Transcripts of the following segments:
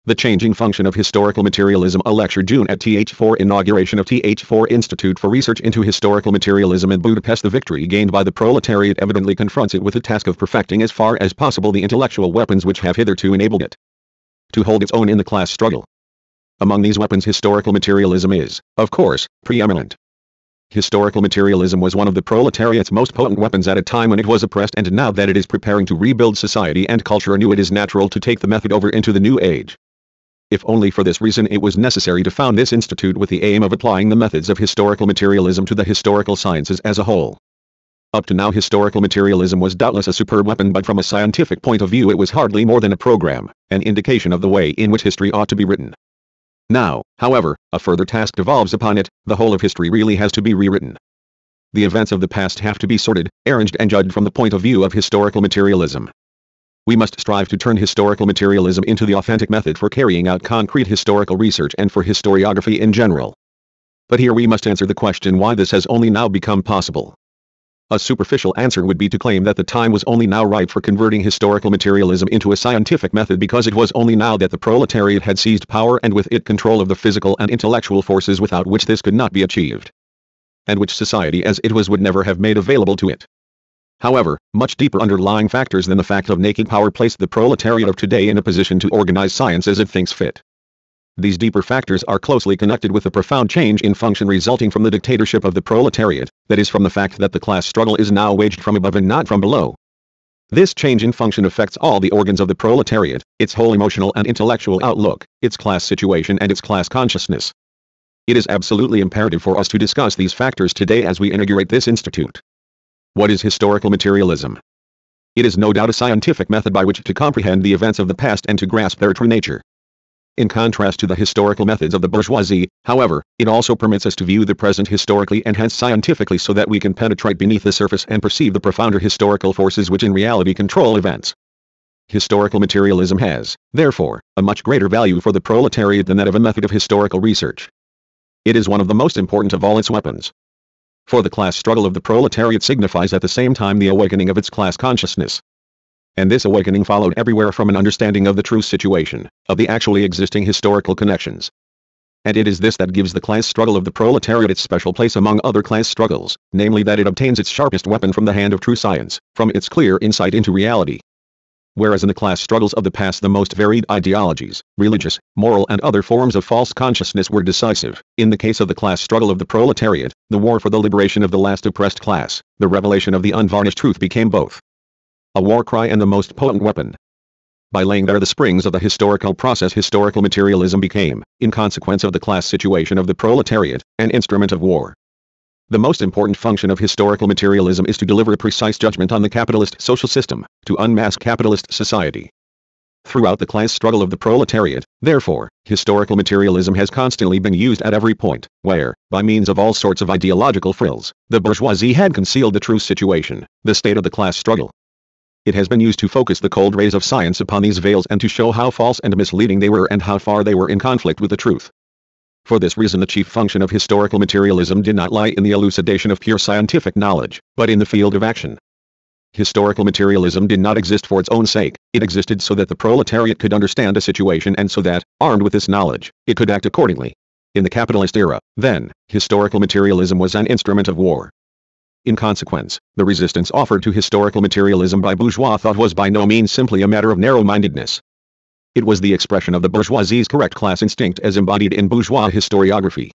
The Changing Function of Historical Materialism, a lecture June at Th4 inauguration of Th4 Institute for Research into Historical Materialism in Budapest. The victory gained by the proletariat evidently confronts it with the task of perfecting as far as possible the intellectual weapons which have hitherto enabled it to hold its own in the class struggle. Among these weapons historical materialism is, of course, preeminent. Historical materialism was one of the proletariat's most potent weapons at a time when it was oppressed, and now that it is preparing to rebuild society and culture anew, it is natural to take the method over into the new age. If only for this reason it was necessary to found this institute with the aim of applying the methods of historical materialism to the historical sciences as a whole. Up to now historical materialism was doubtless a superb weapon, but from a scientific point of view it was hardly more than a program, an indication of the way in which history ought to be written. Now, however, a further task devolves upon it. The whole of history really has to be rewritten. The events of the past have to be sorted, arranged and judged from the point of view of historical materialism. We must strive to turn historical materialism into the authentic method for carrying out concrete historical research and for historiography in general. But here we must answer the question why this has only now become possible. A superficial answer would be to claim that the time was only now ripe for converting historical materialism into a scientific method because it was only now that the proletariat had seized power and with it control of the physical and intellectual forces without which this could not be achieved, and which society as it was would never have made available to it. However, much deeper underlying factors than the fact of naked power place the proletariat of today in a position to organize science as it thinks fit. These deeper factors are closely connected with the profound change in function resulting from the dictatorship of the proletariat, that is, from the fact that the class struggle is now waged from above and not from below. This change in function affects all the organs of the proletariat, its whole emotional and intellectual outlook, its class situation and its class consciousness. It is absolutely imperative for us to discuss these factors today as we inaugurate this institute. What is historical materialism? It is no doubt a scientific method by which to comprehend the events of the past and to grasp their true nature. In contrast to the historical methods of the bourgeoisie, however, it also permits us to view the present historically and hence scientifically so that we can penetrate beneath the surface and perceive the profounder historical forces which in reality control events. Historical materialism has, therefore, a much greater value for the proletariat than that of a method of historical research. It is one of the most important of all its weapons. For the class struggle of the proletariat signifies at the same time the awakening of its class consciousness. And this awakening followed everywhere from an understanding of the true situation, of the actually existing historical connections. And it is this that gives the class struggle of the proletariat its special place among other class struggles, namely that it obtains its sharpest weapon from the hand of true science, from its clear insight into reality. Whereas in the class struggles of the past the most varied ideologies, religious, moral and other forms of false consciousness were decisive, in the case of the class struggle of the proletariat, the war for the liberation of the last oppressed class, the revelation of the unvarnished truth became both a war cry and the most potent weapon. By laying bare the springs of the historical process, historical materialism became, in consequence of the class situation of the proletariat, an instrument of war. The most important function of historical materialism is to deliver a precise judgment on the capitalist social system, to unmask capitalist society. Throughout the class struggle of the proletariat, therefore, historical materialism has constantly been used at every point, where, by means of all sorts of ideological frills, the bourgeoisie had concealed the true situation, the state of the class struggle. It has been used to focus the cold rays of science upon these veils and to show how false and misleading they were and how far they were in conflict with the truth. For this reason the chief function of historical materialism did not lie in the elucidation of pure scientific knowledge, but in the field of action. Historical materialism did not exist for its own sake, it existed so that the proletariat could understand a situation and so that, armed with this knowledge, it could act accordingly. In the capitalist era, then, historical materialism was an instrument of war. In consequence, the resistance offered to historical materialism by bourgeois thought was by no means simply a matter of narrow-mindedness. It was the expression of the bourgeoisie's correct class instinct as embodied in bourgeois historiography.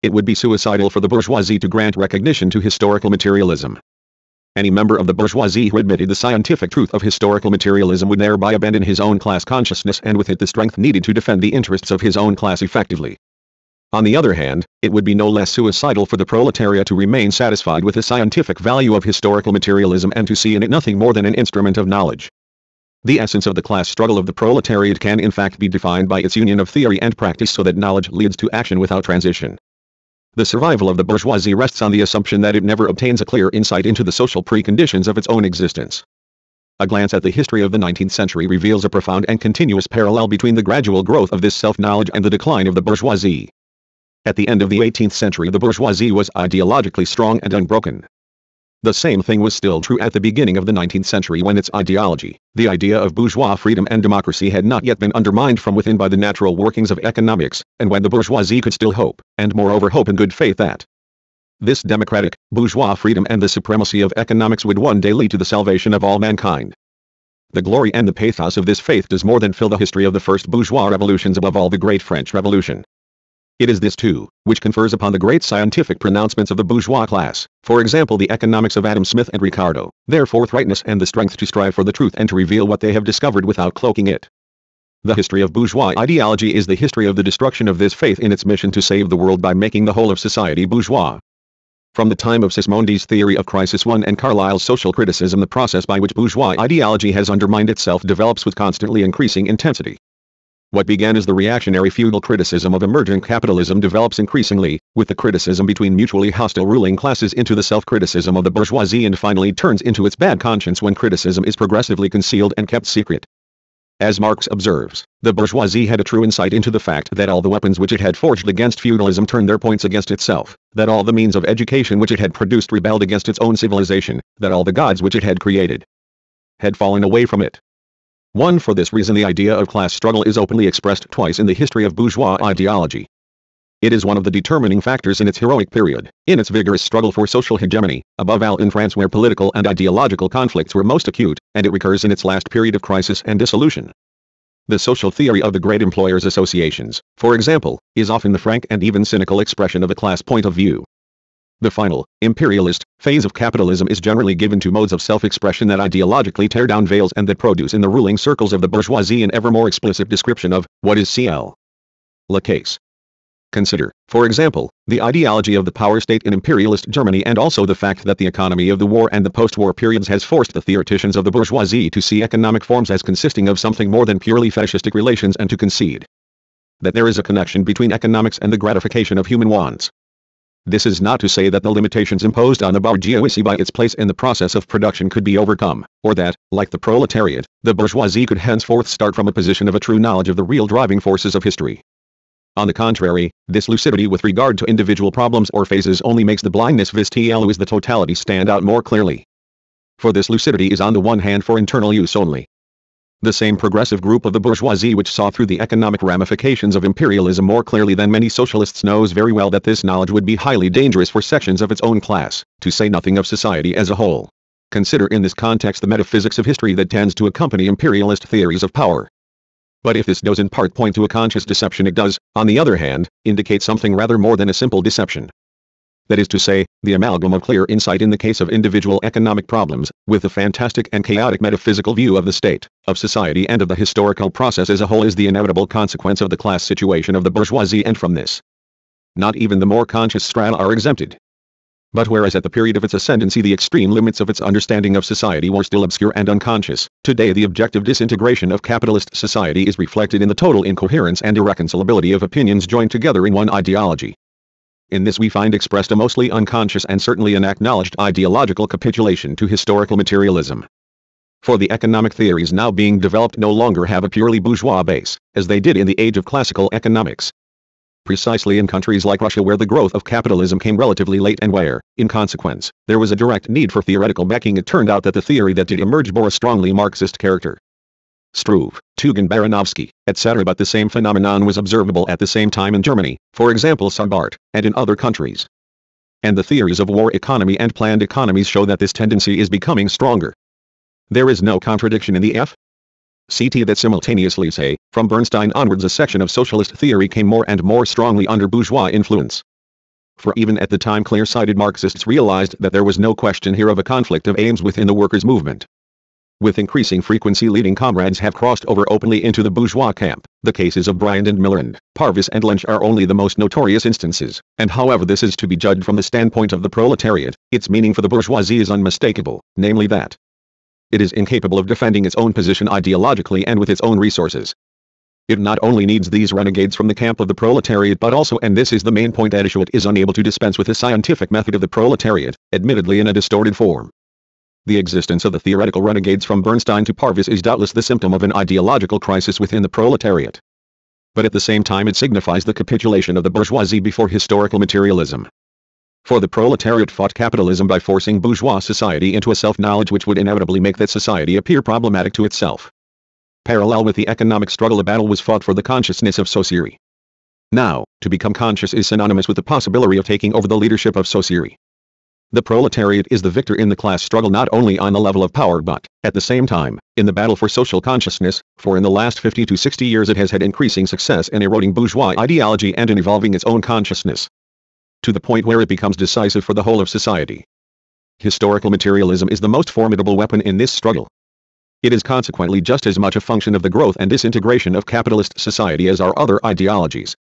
It would be suicidal for the bourgeoisie to grant recognition to historical materialism. Any member of the bourgeoisie who admitted the scientific truth of historical materialism would thereby abandon his own class consciousness and with it the strength needed to defend the interests of his own class effectively. On the other hand, it would be no less suicidal for the proletariat to remain satisfied with the scientific value of historical materialism and to see in it nothing more than an instrument of knowledge. The essence of the class struggle of the proletariat can in fact be defined by its union of theory and practice so that knowledge leads to action without transition. The survival of the bourgeoisie rests on the assumption that it never obtains a clear insight into the social preconditions of its own existence. A glance at the history of the 19th century reveals a profound and continuous parallel between the gradual growth of this self-knowledge and the decline of the bourgeoisie. At the end of the 18th century the bourgeoisie was ideologically strong and unbroken. The same thing was still true at the beginning of the 19th century when its ideology, the idea of bourgeois freedom and democracy, had not yet been undermined from within by the natural workings of economics, and when the bourgeoisie could still hope, and moreover hope in good faith, that this democratic, bourgeois freedom and the supremacy of economics would one day lead to the salvation of all mankind. The glory and the pathos of this faith does more than fill the history of the first bourgeois revolutions, above all the great French Revolution. It is this too, which confers upon the great scientific pronouncements of the bourgeois class, for example the economics of Adam Smith and Ricardo, their forthrightness and the strength to strive for the truth and to reveal what they have discovered without cloaking it. The history of bourgeois ideology is the history of the destruction of this faith in its mission to save the world by making the whole of society bourgeois. From the time of Sismondi's theory of crisis 1 and Carlyle's social criticism, the process by which bourgeois ideology has undermined itself develops with constantly increasing intensity. What began as the reactionary feudal criticism of emergent capitalism develops increasingly, with the criticism between mutually hostile ruling classes, into the self-criticism of the bourgeoisie, and finally turns into its bad conscience when criticism is progressively concealed and kept secret. As Marx observes, the bourgeoisie had a true insight into the fact that all the weapons which it had forged against feudalism turned their points against itself, that all the means of education which it had produced rebelled against its own civilization, that all the gods which it had created had fallen away from it. For this reason the idea of class struggle is openly expressed twice in the history of bourgeois ideology. It is one of the determining factors in its heroic period, in its vigorous struggle for social hegemony, above all in France where political and ideological conflicts were most acute, and it recurs in its last period of crisis and dissolution. The social theory of the great employers' associations, for example, is often the frank and even cynical expression of a class point of view. The final, imperialist, phase of capitalism is generally given to modes of self-expression that ideologically tear down veils and that produce in the ruling circles of the bourgeoisie an ever more explicit description of what is cl. Lukacs. Consider, for example, the ideology of the power state in imperialist Germany, and also the fact that the economy of the war and the post-war periods has forced the theoreticians of the bourgeoisie to see economic forms as consisting of something more than purely fetishistic relations, and to concede that there is a connection between economics and the gratification of human wants. This is not to say that the limitations imposed on the bourgeoisie by its place in the process of production could be overcome, or that, like the proletariat, the bourgeoisie could henceforth start from a position of a true knowledge of the real driving forces of history. On the contrary, this lucidity with regard to individual problems or phases only makes the blindness vis vis the totality stand out more clearly. For this lucidity is on the one hand for internal use only. The same progressive group of the bourgeoisie which saw through the economic ramifications of imperialism more clearly than many socialists knows very well that this knowledge would be highly dangerous for sections of its own class, to say nothing of society as a whole. Consider in this context the metaphysics of history that tends to accompany imperialist theories of power. But if this does in part point to a conscious deception, it does, on the other hand, indicate something rather more than a simple deception. That is to say, the amalgam of clear insight in the case of individual economic problems, with the fantastic and chaotic metaphysical view of the state, of society and of the historical process as a whole is the inevitable consequence of the class situation of the bourgeoisie, and from this, not even the more conscious strata are exempted. But whereas at the period of its ascendancy the extreme limits of its understanding of society were still obscure and unconscious, today the objective disintegration of capitalist society is reflected in the total incoherence and irreconcilability of opinions joined together in one ideology. In this we find expressed a mostly unconscious and certainly an acknowledged ideological capitulation to historical materialism. For the economic theories now being developed no longer have a purely bourgeois base, as they did in the age of classical economics. Precisely in countries like Russia, where the growth of capitalism came relatively late and where, in consequence, there was a direct need for theoretical backing, it turned out that the theory that did emerge bore a strongly Marxist character. Struve, Tugin, Baranovsky, etc. But the same phenomenon was observable at the same time in Germany, for example Sabart, and in other countries. And the theories of war economy and planned economies show that this tendency is becoming stronger. There is no contradiction in the FCT that simultaneously say, from Bernstein onwards a section of socialist theory came more and more strongly under bourgeois influence. For even at the time clear-sighted Marxists realized that there was no question here of a conflict of aims within the workers' movement. With increasing frequency leading comrades have crossed over openly into the bourgeois camp. The cases of Bryant and Miller and Parvis and Lynch are only the most notorious instances, and however this is to be judged from the standpoint of the proletariat, its meaning for the bourgeoisie is unmistakable, namely that it is incapable of defending its own position ideologically and with its own resources. It not only needs these renegades from the camp of the proletariat but also, and this is the main point at issue, it is unable to dispense with the scientific method of the proletariat, admittedly in a distorted form. The existence of the theoretical renegades from Bernstein to Parvis is doubtless the symptom of an ideological crisis within the proletariat. But at the same time it signifies the capitulation of the bourgeoisie before historical materialism. For the proletariat fought capitalism by forcing bourgeois society into a self-knowledge which would inevitably make that society appear problematic to itself. Parallel with the economic struggle, a battle was fought for the consciousness of society. Now, to become conscious is synonymous with the possibility of taking over the leadership of society. The proletariat is the victor in the class struggle not only on the level of power but, at the same time, in the battle for social consciousness, for in the last 50 to 60 years it has had increasing success in eroding bourgeois ideology and in evolving its own consciousness, to the point where it becomes decisive for the whole of society. Historical materialism is the most formidable weapon in this struggle. It is consequently just as much a function of the growth and disintegration of capitalist society as are other ideologies.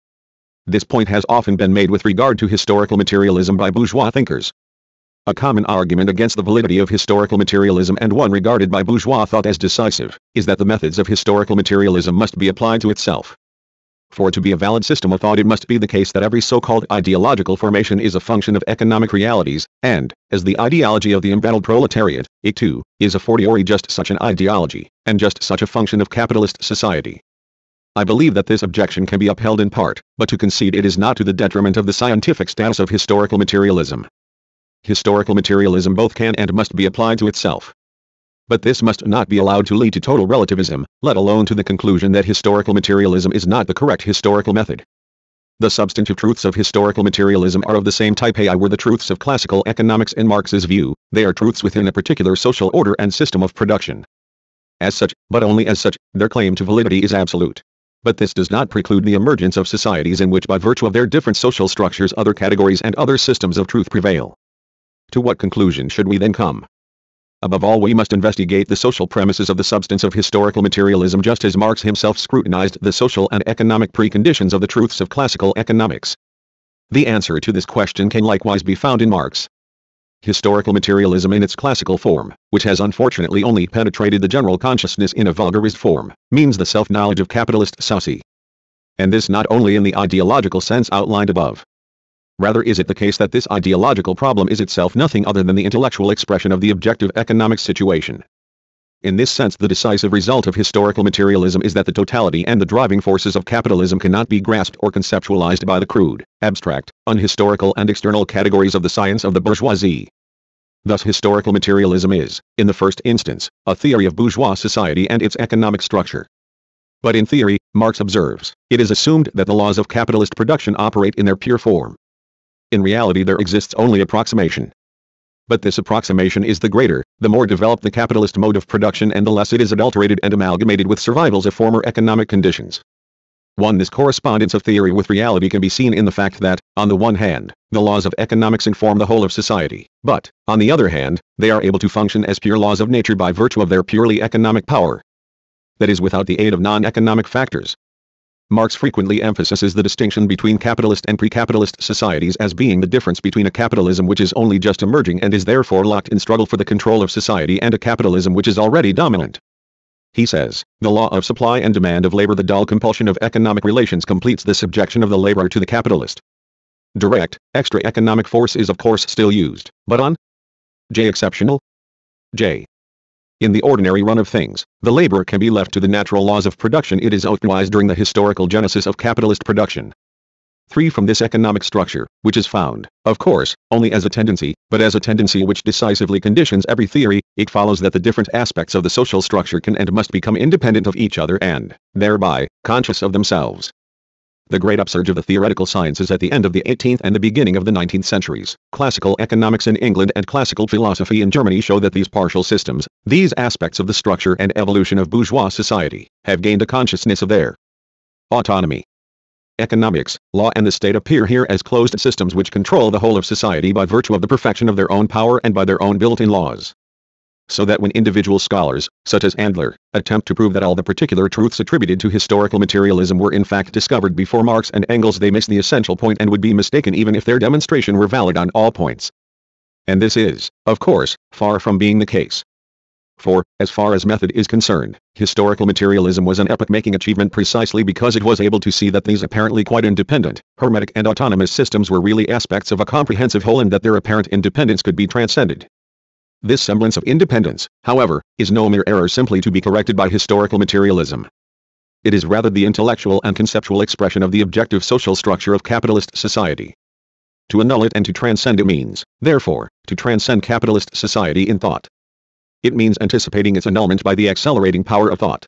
This point has often been made with regard to historical materialism by bourgeois thinkers. A common argument against the validity of historical materialism, and one regarded by bourgeois thought as decisive, is that the methods of historical materialism must be applied to itself. For it to be a valid system of thought, it must be the case that every so-called ideological formation is a function of economic realities, and, as the ideology of the embattled proletariat, it too, is a fortiori just such an ideology, and just such a function of capitalist society. I believe that this objection can be upheld in part, but to concede it is not to the detriment of the scientific status of historical materialism. Historical materialism both can and must be applied to itself. But this must not be allowed to lead to total relativism, let alone to the conclusion that historical materialism is not the correct historical method. The substantive truths of historical materialism are of the same type as were the truths of classical economics in Marx's view. They are truths within a particular social order and system of production. As such, but only as such, their claim to validity is absolute. But this does not preclude the emergence of societies in which by virtue of their different social structures other categories and other systems of truth prevail. To what conclusion should we then come? Above all, we must investigate the social premises of the substance of historical materialism just as Marx himself scrutinized the social and economic preconditions of the truths of classical economics. The answer to this question can likewise be found in Marx. Historical materialism in its classical form, which has unfortunately only penetrated the general consciousness in a vulgarized form, means the self-knowledge of capitalist society. And this not only in the ideological sense outlined above. Rather is it the case that this ideological problem is itself nothing other than the intellectual expression of the objective economic situation. In this sense, the decisive result of historical materialism is that the totality and the driving forces of capitalism cannot be grasped or conceptualized by the crude, abstract, unhistorical and external categories of the science of the bourgeoisie. Thus historical materialism is, in the first instance, a theory of bourgeois society and its economic structure. But in theory, Marx observes, it is assumed that the laws of capitalist production operate in their pure form. In reality there exists only approximation. But this approximation is the greater, the more developed the capitalist mode of production and the less it is adulterated and amalgamated with survivals of former economic conditions. This correspondence of theory with reality can be seen in the fact that, on the one hand, the laws of economics inform the whole of society, but, on the other hand, they are able to function as pure laws of nature by virtue of their purely economic power. That is, without the aid of non-economic factors. Marx frequently emphasizes the distinction between capitalist and pre-capitalist societies as being the difference between a capitalism which is only just emerging and is therefore locked in struggle for the control of society and a capitalism which is already dominant. He says, the law of supply and demand of labor, the dull compulsion of economic relations, completes the subjection of the laborer to the capitalist. Direct, extra economic force is of course still used, but on J exceptional J. In the ordinary run of things, the laborer can be left to the natural laws of production. It is otherwise during the historical genesis of capitalist production. Free from this economic structure, which is found, of course, only as a tendency, but as a tendency which decisively conditions every theory, it follows that the different aspects of the social structure can and must become independent of each other and, thereby, conscious of themselves. The great upsurge of the theoretical sciences at the end of the 18th and the beginning of the 19th centuries, classical economics in England and classical philosophy in Germany, show that these partial systems, these aspects of the structure and evolution of bourgeois society, have gained a consciousness of their autonomy. Economics, law and the state appear here as closed systems which control the whole of society by virtue of the perfection of their own power and by their own built-in laws. So that when individual scholars, such as Andler, attempt to prove that all the particular truths attributed to historical materialism were in fact discovered before Marx and Engels, they miss the essential point and would be mistaken even if their demonstration were valid on all points. And this is, of course, far from being the case. For, as far as method is concerned, historical materialism was an epoch-making achievement precisely because it was able to see that these apparently quite independent, hermetic and autonomous systems were really aspects of a comprehensive whole and that their apparent independence could be transcended. This semblance of independence, however, is no mere error simply to be corrected by historical materialism. It is rather the intellectual and conceptual expression of the objective social structure of capitalist society. To annul it and to transcend it means, therefore, to transcend capitalist society in thought. It means anticipating its annulment by the accelerating power of thought.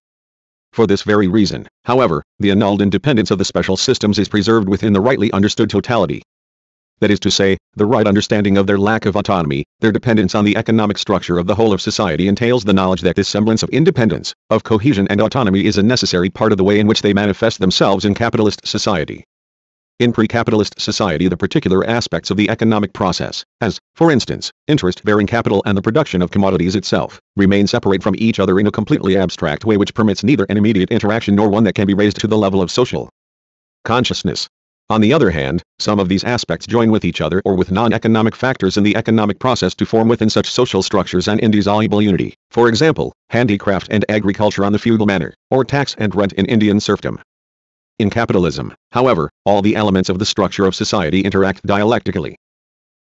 For this very reason, however, the annulled independence of the special systems is preserved within the rightly understood totality. That is to say, the right understanding of their lack of autonomy, their dependence on the economic structure of the whole of society entails the knowledge that this semblance of independence, of cohesion and autonomy is a necessary part of the way in which they manifest themselves in capitalist society. In pre-capitalist society, the particular aspects of the economic process, as, for instance, interest-bearing capital and the production of commodities itself, remain separate from each other in a completely abstract way which permits neither an immediate interaction nor one that can be raised to the level of social consciousness. On the other hand, some of these aspects join with each other or with non-economic factors in the economic process to form within such social structures an indissoluble unity, for example, handicraft and agriculture on the feudal manor, or tax and rent in Indian serfdom. In capitalism, however, all the elements of the structure of society interact dialectically.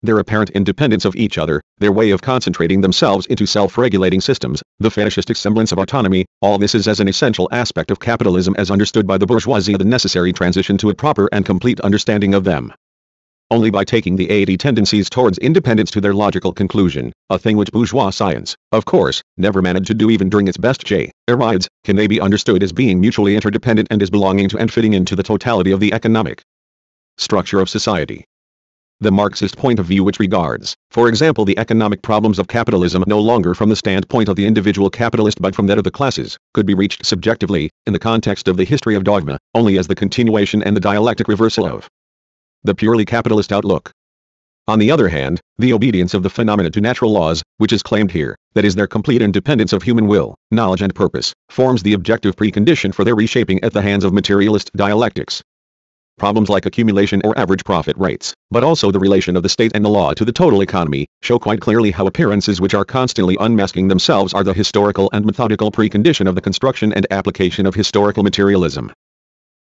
Their apparent independence of each other, their way of concentrating themselves into self-regulating systems, the fetishistic semblance of autonomy, all this is as an essential aspect of capitalism as understood by the bourgeoisie the necessary transition to a proper and complete understanding of them. Only by taking the 80 tendencies towards independence to their logical conclusion, a thing which bourgeois science, of course, never managed to do even during its best periods, can they be understood as being mutually interdependent and as belonging to and fitting into the totality of the economic structure of society. The Marxist point of view which regards, for example, the economic problems of capitalism no longer from the standpoint of the individual capitalist but from that of the classes, could be reached subjectively, in the context of the history of dogma, only as the continuation and the dialectic reversal of the purely capitalist outlook. On the other hand, the obedience of the phenomena to natural laws, which is claimed here, that is their complete independence of human will, knowledge and purpose, forms the objective precondition for their reshaping at the hands of materialist dialectics. Problems like accumulation or average profit rates, but also the relation of the state and the law to the total economy, show quite clearly how appearances which are constantly unmasking themselves are the historical and methodical precondition of the construction and application of historical materialism.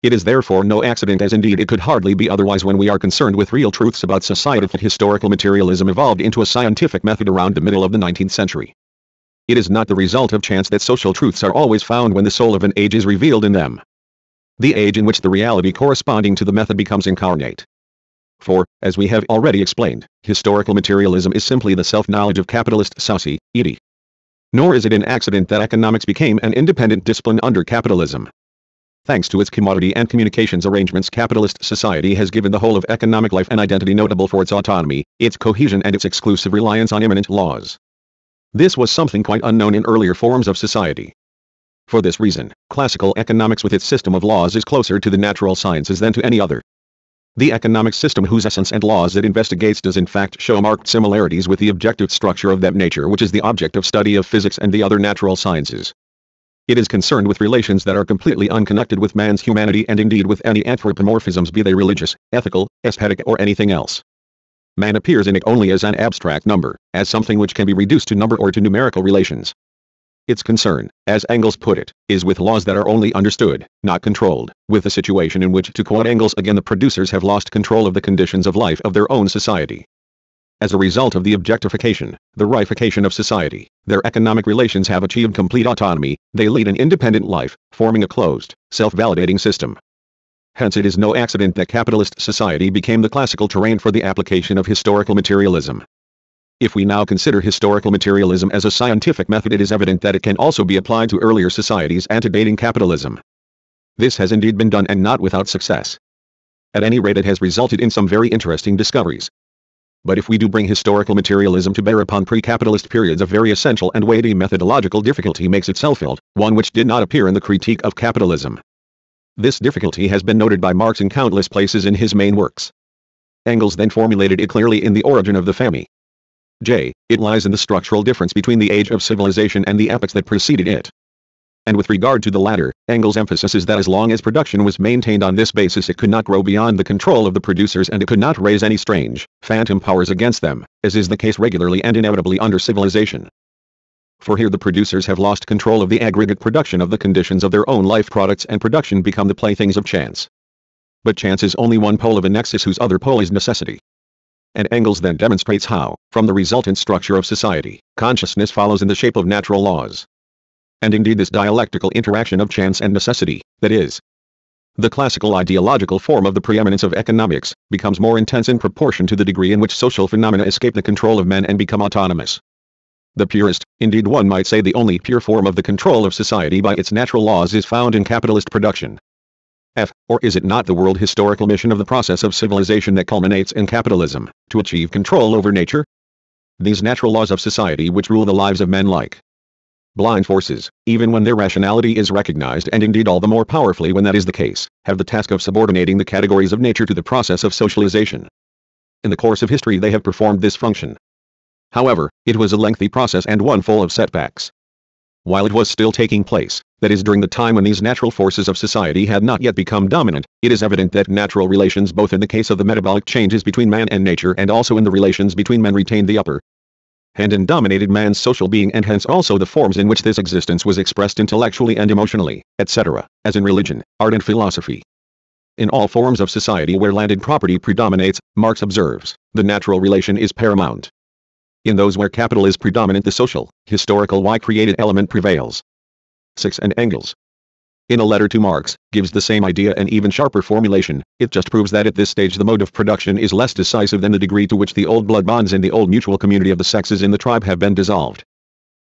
It is therefore no accident, as indeed it could hardly be otherwise when we are concerned with real truths about society, that historical materialism evolved into a scientific method around the middle of the 19th century. It is not the result of chance that social truths are always found when the soul of an age is revealed in them. The age in which the reality corresponding to the method becomes incarnate. For, as we have already explained, historical materialism is simply the self-knowledge of capitalist society. Nor is it an accident that economics became an independent discipline under capitalism. Thanks to its commodity and communications arrangements, capitalist society has given the whole of economic life an identity notable for its autonomy, its cohesion and its exclusive reliance on immanent laws. This was something quite unknown in earlier forms of society. For this reason, classical economics with its system of laws is closer to the natural sciences than to any other. The economic system whose essence and laws it investigates does in fact show marked similarities with the objective structure of that nature which is the object of study of physics and the other natural sciences. It is concerned with relations that are completely unconnected with man's humanity and indeed with any anthropomorphisms, be they religious, ethical, aesthetic or anything else. Man appears in it only as an abstract number, as something which can be reduced to number or to numerical relations. Its concern, as Engels put it, is with laws that are only understood, not controlled, with a situation in which, to quote Engels again, the producers have lost control of the conditions of life of their own society. As a result of the objectification, the reification of society, their economic relations have achieved complete autonomy, they lead an independent life, forming a closed, self-validating system. Hence it is no accident that capitalist society became the classical terrain for the application of historical materialism. If we now consider historical materialism as a scientific method, it is evident that it can also be applied to earlier societies antedating capitalism. This has indeed been done, and not without success. At any rate, it has resulted in some very interesting discoveries. But if we do bring historical materialism to bear upon pre-capitalist periods, a very essential and weighty methodological difficulty makes itself felt, one which did not appear in the critique of capitalism. This difficulty has been noted by Marx in countless places in his main works. Engels then formulated it clearly in The Origin of the Family. It lies in the structural difference between the age of civilization and the epochs that preceded it. And with regard to the latter, Engels' emphasis is that as long as production was maintained on this basis, it could not grow beyond the control of the producers, and it could not raise any strange, phantom powers against them, as is the case regularly and inevitably under civilization. For here the producers have lost control of the aggregate production of the conditions of their own life products, and production become the playthings of chance. But chance is only one pole of a nexus whose other pole is necessity. And Engels then demonstrates how, from the resultant structure of society, consciousness follows in the shape of natural laws. And indeed this dialectical interaction of chance and necessity, that is, The classical ideological form of the preeminence of economics becomes more intense in proportion to the degree in which social phenomena escape the control of men and become autonomous. The purest, indeed one might say the only pure form of the control of society by its natural laws is found in capitalist production. Or is it not the world historical mission of the process of civilization that culminates in capitalism, to achieve control over nature? These natural laws of society which rule the lives of men like blind forces, even when their rationality is recognized and indeed all the more powerfully when that is the case, have the task of subordinating the categories of nature to the process of socialization. In the course of history they have performed this function. However, it was a lengthy process and one full of setbacks. While it was still taking place, that is during the time when these natural forces of society had not yet become dominant, it is evident that natural relations both in the case of the metabolic changes between man and nature and also in the relations between men retained the upper hand and dominated man's social being and hence also the forms in which this existence was expressed intellectually and emotionally, etc., as in religion, art and philosophy. In all forms of society where landed property predominates, Marx observes, the natural relation is paramount. In those where capital is predominant the social, historical Y-created element prevails. 6. And Engels, in a letter to Marx, gives the same idea and even sharper formulation. It just proves that at this stage the mode of production is less decisive than the degree to which the old blood bonds in the old mutual community of the sexes in the tribe have been dissolved.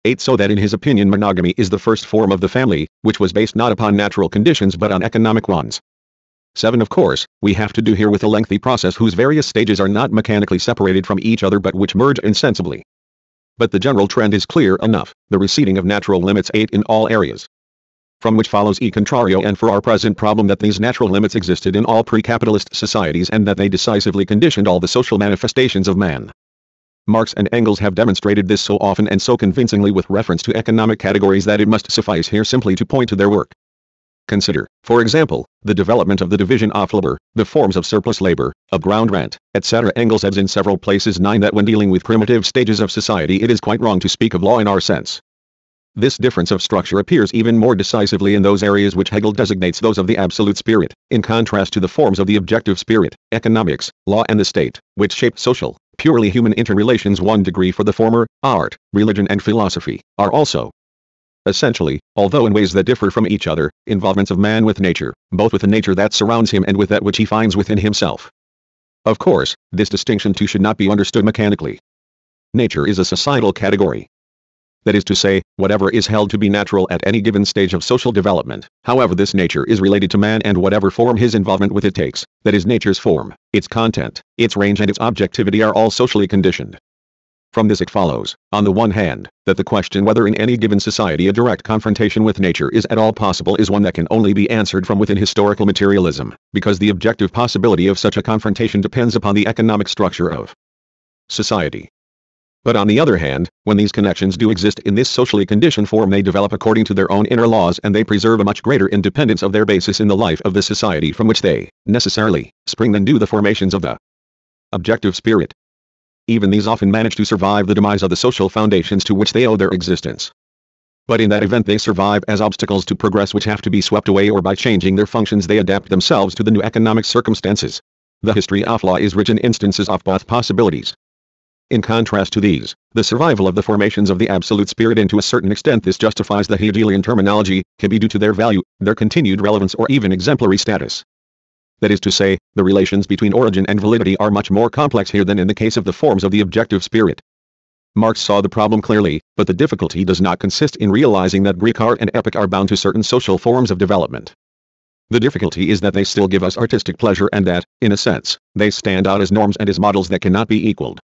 8. So that in his opinion monogamy is the first form of the family, which was based not upon natural conditions but on economic ones. 7. Of course, we have to do here with a lengthy process whose various stages are not mechanically separated from each other but which merge insensibly. But the general trend is clear enough, the receding of natural limits 8 in all areas. From which follows e contrario and for our present problem that these natural limits existed in all pre-capitalist societies and that they decisively conditioned all the social manifestations of man. Marx and Engels have demonstrated this so often and so convincingly with reference to economic categories that it must suffice here simply to point to their work. Consider, for example, the development of the division of labor, the forms of surplus labor, of ground rent, etc. Engels adds in several places 9 that when dealing with primitive stages of society it is quite wrong to speak of law in our sense. This difference of structure appears even more decisively in those areas which Hegel designates those of the absolute spirit, in contrast to the forms of the objective spirit, economics, law and the state, which shape social, purely human interrelations. 1 degree for the former, art, religion and philosophy, are also essentially, although in ways that differ from each other, involvements of man with nature, both with the nature that surrounds him and with that which he finds within himself. Of course, this distinction too should not be understood mechanically. Nature is a societal category. That is to say, whatever is held to be natural at any given stage of social development, however this nature is related to man and whatever form his involvement with it takes, that is nature's form, its content, its range and its objectivity are all socially conditioned. From this it follows, on the one hand, that the question whether in any given society a direct confrontation with nature is at all possible is one that can only be answered from within historical materialism, because the objective possibility of such a confrontation depends upon the economic structure of society. But on the other hand, when these connections do exist in this socially conditioned form they develop according to their own inner laws and they preserve a much greater independence of their basis in the life of the society from which they, necessarily, spring than do the formations of the objective spirit. Even these often manage to survive the demise of the social foundations to which they owe their existence. But in that event they survive as obstacles to progress which have to be swept away, or by changing their functions they adapt themselves to the new economic circumstances. The history of law is rich in instances of both possibilities. In contrast to these, the survival of the formations of the absolute spirit, and to a certain extent this justifies the Hegelian terminology, can be due to their value, their continued relevance or even exemplary status. That is to say, the relations between origin and validity are much more complex here than in the case of the forms of the objective spirit. Marx saw the problem clearly, but the difficulty does not consist in realizing that Greek art and epic are bound to certain social forms of development. The difficulty is that they still give us artistic pleasure and that, in a sense, they stand out as norms and as models that cannot be equaled.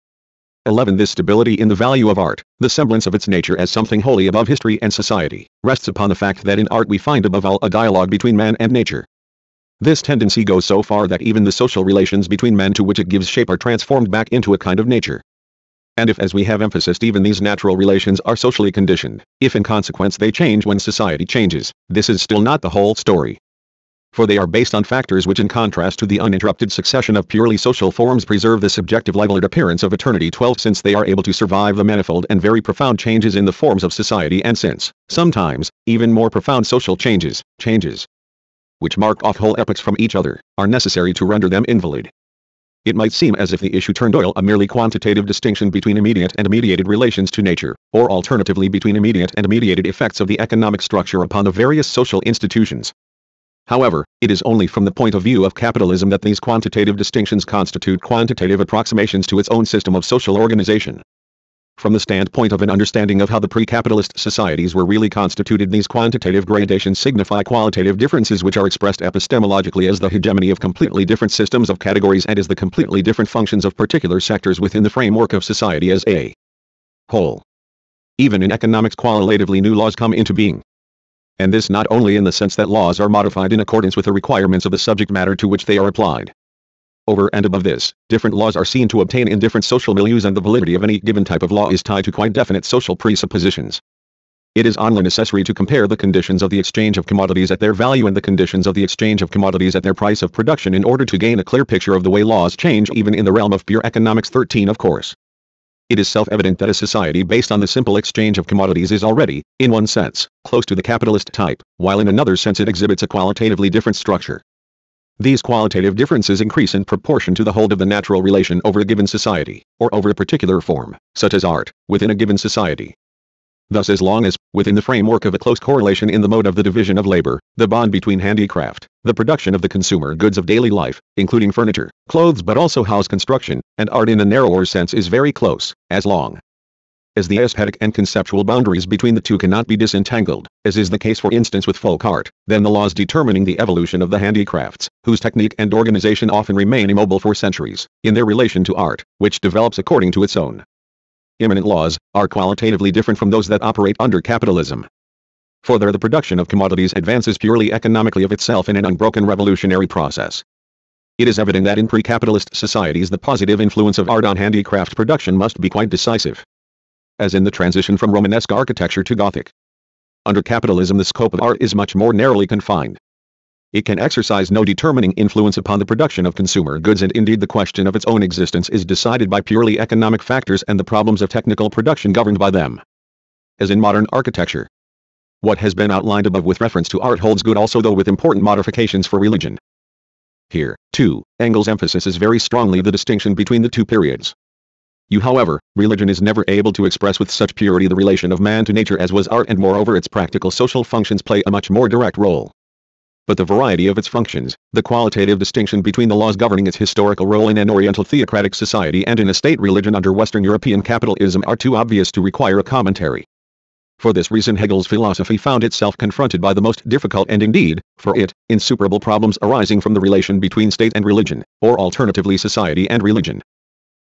11. This stability in the value of art, the semblance of its nature as something wholly above history and society, rests upon the fact that in art we find above all a dialogue between man and nature. This tendency goes so far that even the social relations between men to which it gives shape are transformed back into a kind of nature. And if, as we have emphasized, even these natural relations are socially conditioned, if in consequence they change when society changes, this is still not the whole story. For they are based on factors which, in contrast to the uninterrupted succession of purely social forms, preserve the subjective leveled appearance of eternity. 12. Since they are able to survive the manifold and very profound changes in the forms of society, and since, sometimes, even more profound social changes, which mark off whole epochs from each other, are necessary to render them invalid. It might seem as if the issue turned on a merely quantitative distinction between immediate and mediated relations to nature, or alternatively between immediate and mediated effects of the economic structure upon the various social institutions. However, it is only from the point of view of capitalism that these quantitative distinctions constitute quantitative approximations to its own system of social organization. From the standpoint of an understanding of how the pre-capitalist societies were really constituted, these quantitative gradations signify qualitative differences which are expressed epistemologically as the hegemony of completely different systems of categories and as the completely different functions of particular sectors within the framework of society as a whole. Even in economics, qualitatively new laws come into being. And this not only in the sense that laws are modified in accordance with the requirements of the subject matter to which they are applied. Over and above this, different laws are seen to obtain in different social milieus, and the validity of any given type of law is tied to quite definite social presuppositions. It is only necessary to compare the conditions of the exchange of commodities at their value and the conditions of the exchange of commodities at their price of production in order to gain a clear picture of the way laws change even in the realm of pure economics. 13 Of course, it is self-evident that a society based on the simple exchange of commodities is already, in one sense, close to the capitalist type, while in another sense it exhibits a qualitatively different structure. These qualitative differences increase in proportion to the hold of the natural relation over a given society, or over a particular form, such as art, within a given society. Thus, as long as, within the framework of a close correlation in the mode of the division of labor, the bond between handicraft, the production of the consumer goods of daily life, including furniture, clothes but also house construction, and art in a narrower sense is very close, as long as the aesthetic and conceptual boundaries between the two cannot be disentangled, as is the case for instance with folk art, then the laws determining the evolution of the handicrafts, whose technique and organization often remain immobile for centuries, in their relation to art, which develops according to its own immanent laws, are qualitatively different from those that operate under capitalism. For there the production of commodities advances purely economically of itself in an unbroken revolutionary process. It is evident that in pre-capitalist societies the positive influence of art on handicraft production must be quite decisive. As in the transition from Romanesque architecture to Gothic. Under capitalism the scope of art is much more narrowly confined. It can exercise no determining influence upon the production of consumer goods, and indeed the question of its own existence is decided by purely economic factors and the problems of technical production governed by them. As in modern architecture. What has been outlined above with reference to art holds good also, though with important modifications for religion. Here, too, Engels emphasizes very strongly the distinction between the two periods. However, religion is never able to express with such purity the relation of man to nature as was art, and moreover its practical social functions play a much more direct role. But the variety of its functions, the qualitative distinction between the laws governing its historical role in an Oriental theocratic society and in a state religion under Western European capitalism are too obvious to require a commentary. For this reason Hegel's philosophy found itself confronted by the most difficult and indeed, for it, insuperable problems arising from the relation between state and religion, or alternatively society and religion.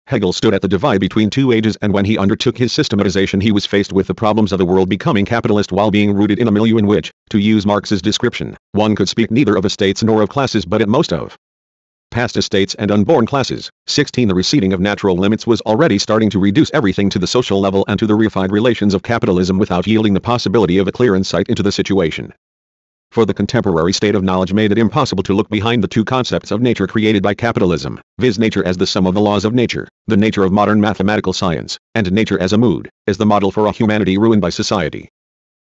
Hegel stood at the divide between two ages, and when he undertook his systematization he was faced with the problems of the world becoming capitalist while being rooted in a milieu in which, to use Marx's description, one could speak neither of estates nor of classes but at most of past estates and unborn classes. 16 The receding of natural limits was already starting to reduce everything to the social level and to the reified relations of capitalism without yielding the possibility of a clear insight into the situation. For the contemporary state of knowledge made it impossible to look behind the two concepts of nature created by capitalism, viz. nature as the sum of the laws of nature, the nature of modern mathematical science, and nature as a mood, as the model for a humanity ruined by society.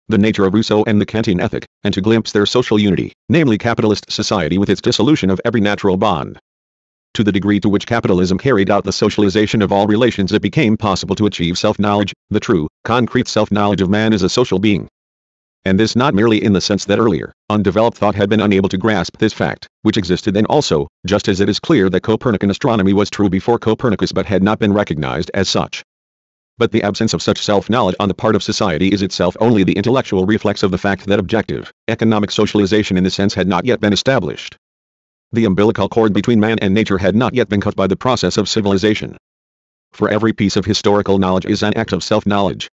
The nature of Rousseau and the Kantian ethic, and to glimpse their social unity, namely capitalist society with its dissolution of every natural bond. To the degree to which capitalism carried out the socialization of all relations it became possible to achieve self-knowledge, the true, concrete self-knowledge of man as a social being. And this not merely in the sense that earlier, undeveloped thought had been unable to grasp this fact, which existed then also, just as it is clear that Copernican astronomy was true before Copernicus but had not been recognized as such. But the absence of such self-knowledge on the part of society is itself only the intellectual reflex of the fact that objective, economic socialization in this sense had not yet been established. The umbilical cord between man and nature had not yet been cut by the process of civilization. For every piece of historical knowledge is an act of self-knowledge.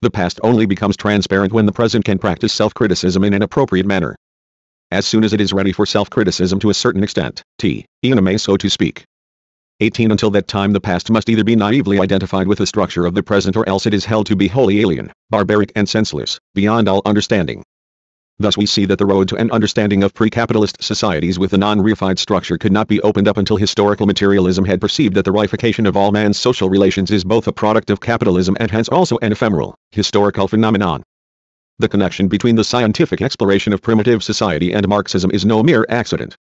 The past only becomes transparent when the present can practice self-criticism in an appropriate manner. As soon as it is ready for self-criticism to a certain extent, enemy so to speak. 18 Until that time the past must either be naively identified with the structure of the present or else it is held to be wholly alien, barbaric and senseless, beyond all understanding. Thus we see that the road to an understanding of pre-capitalist societies with a non-reified structure could not be opened up until historical materialism had perceived that the reification of all man's social relations is both a product of capitalism and hence also an ephemeral, historical phenomenon. The connection between the scientific exploration of primitive society and Marxism is no mere accident.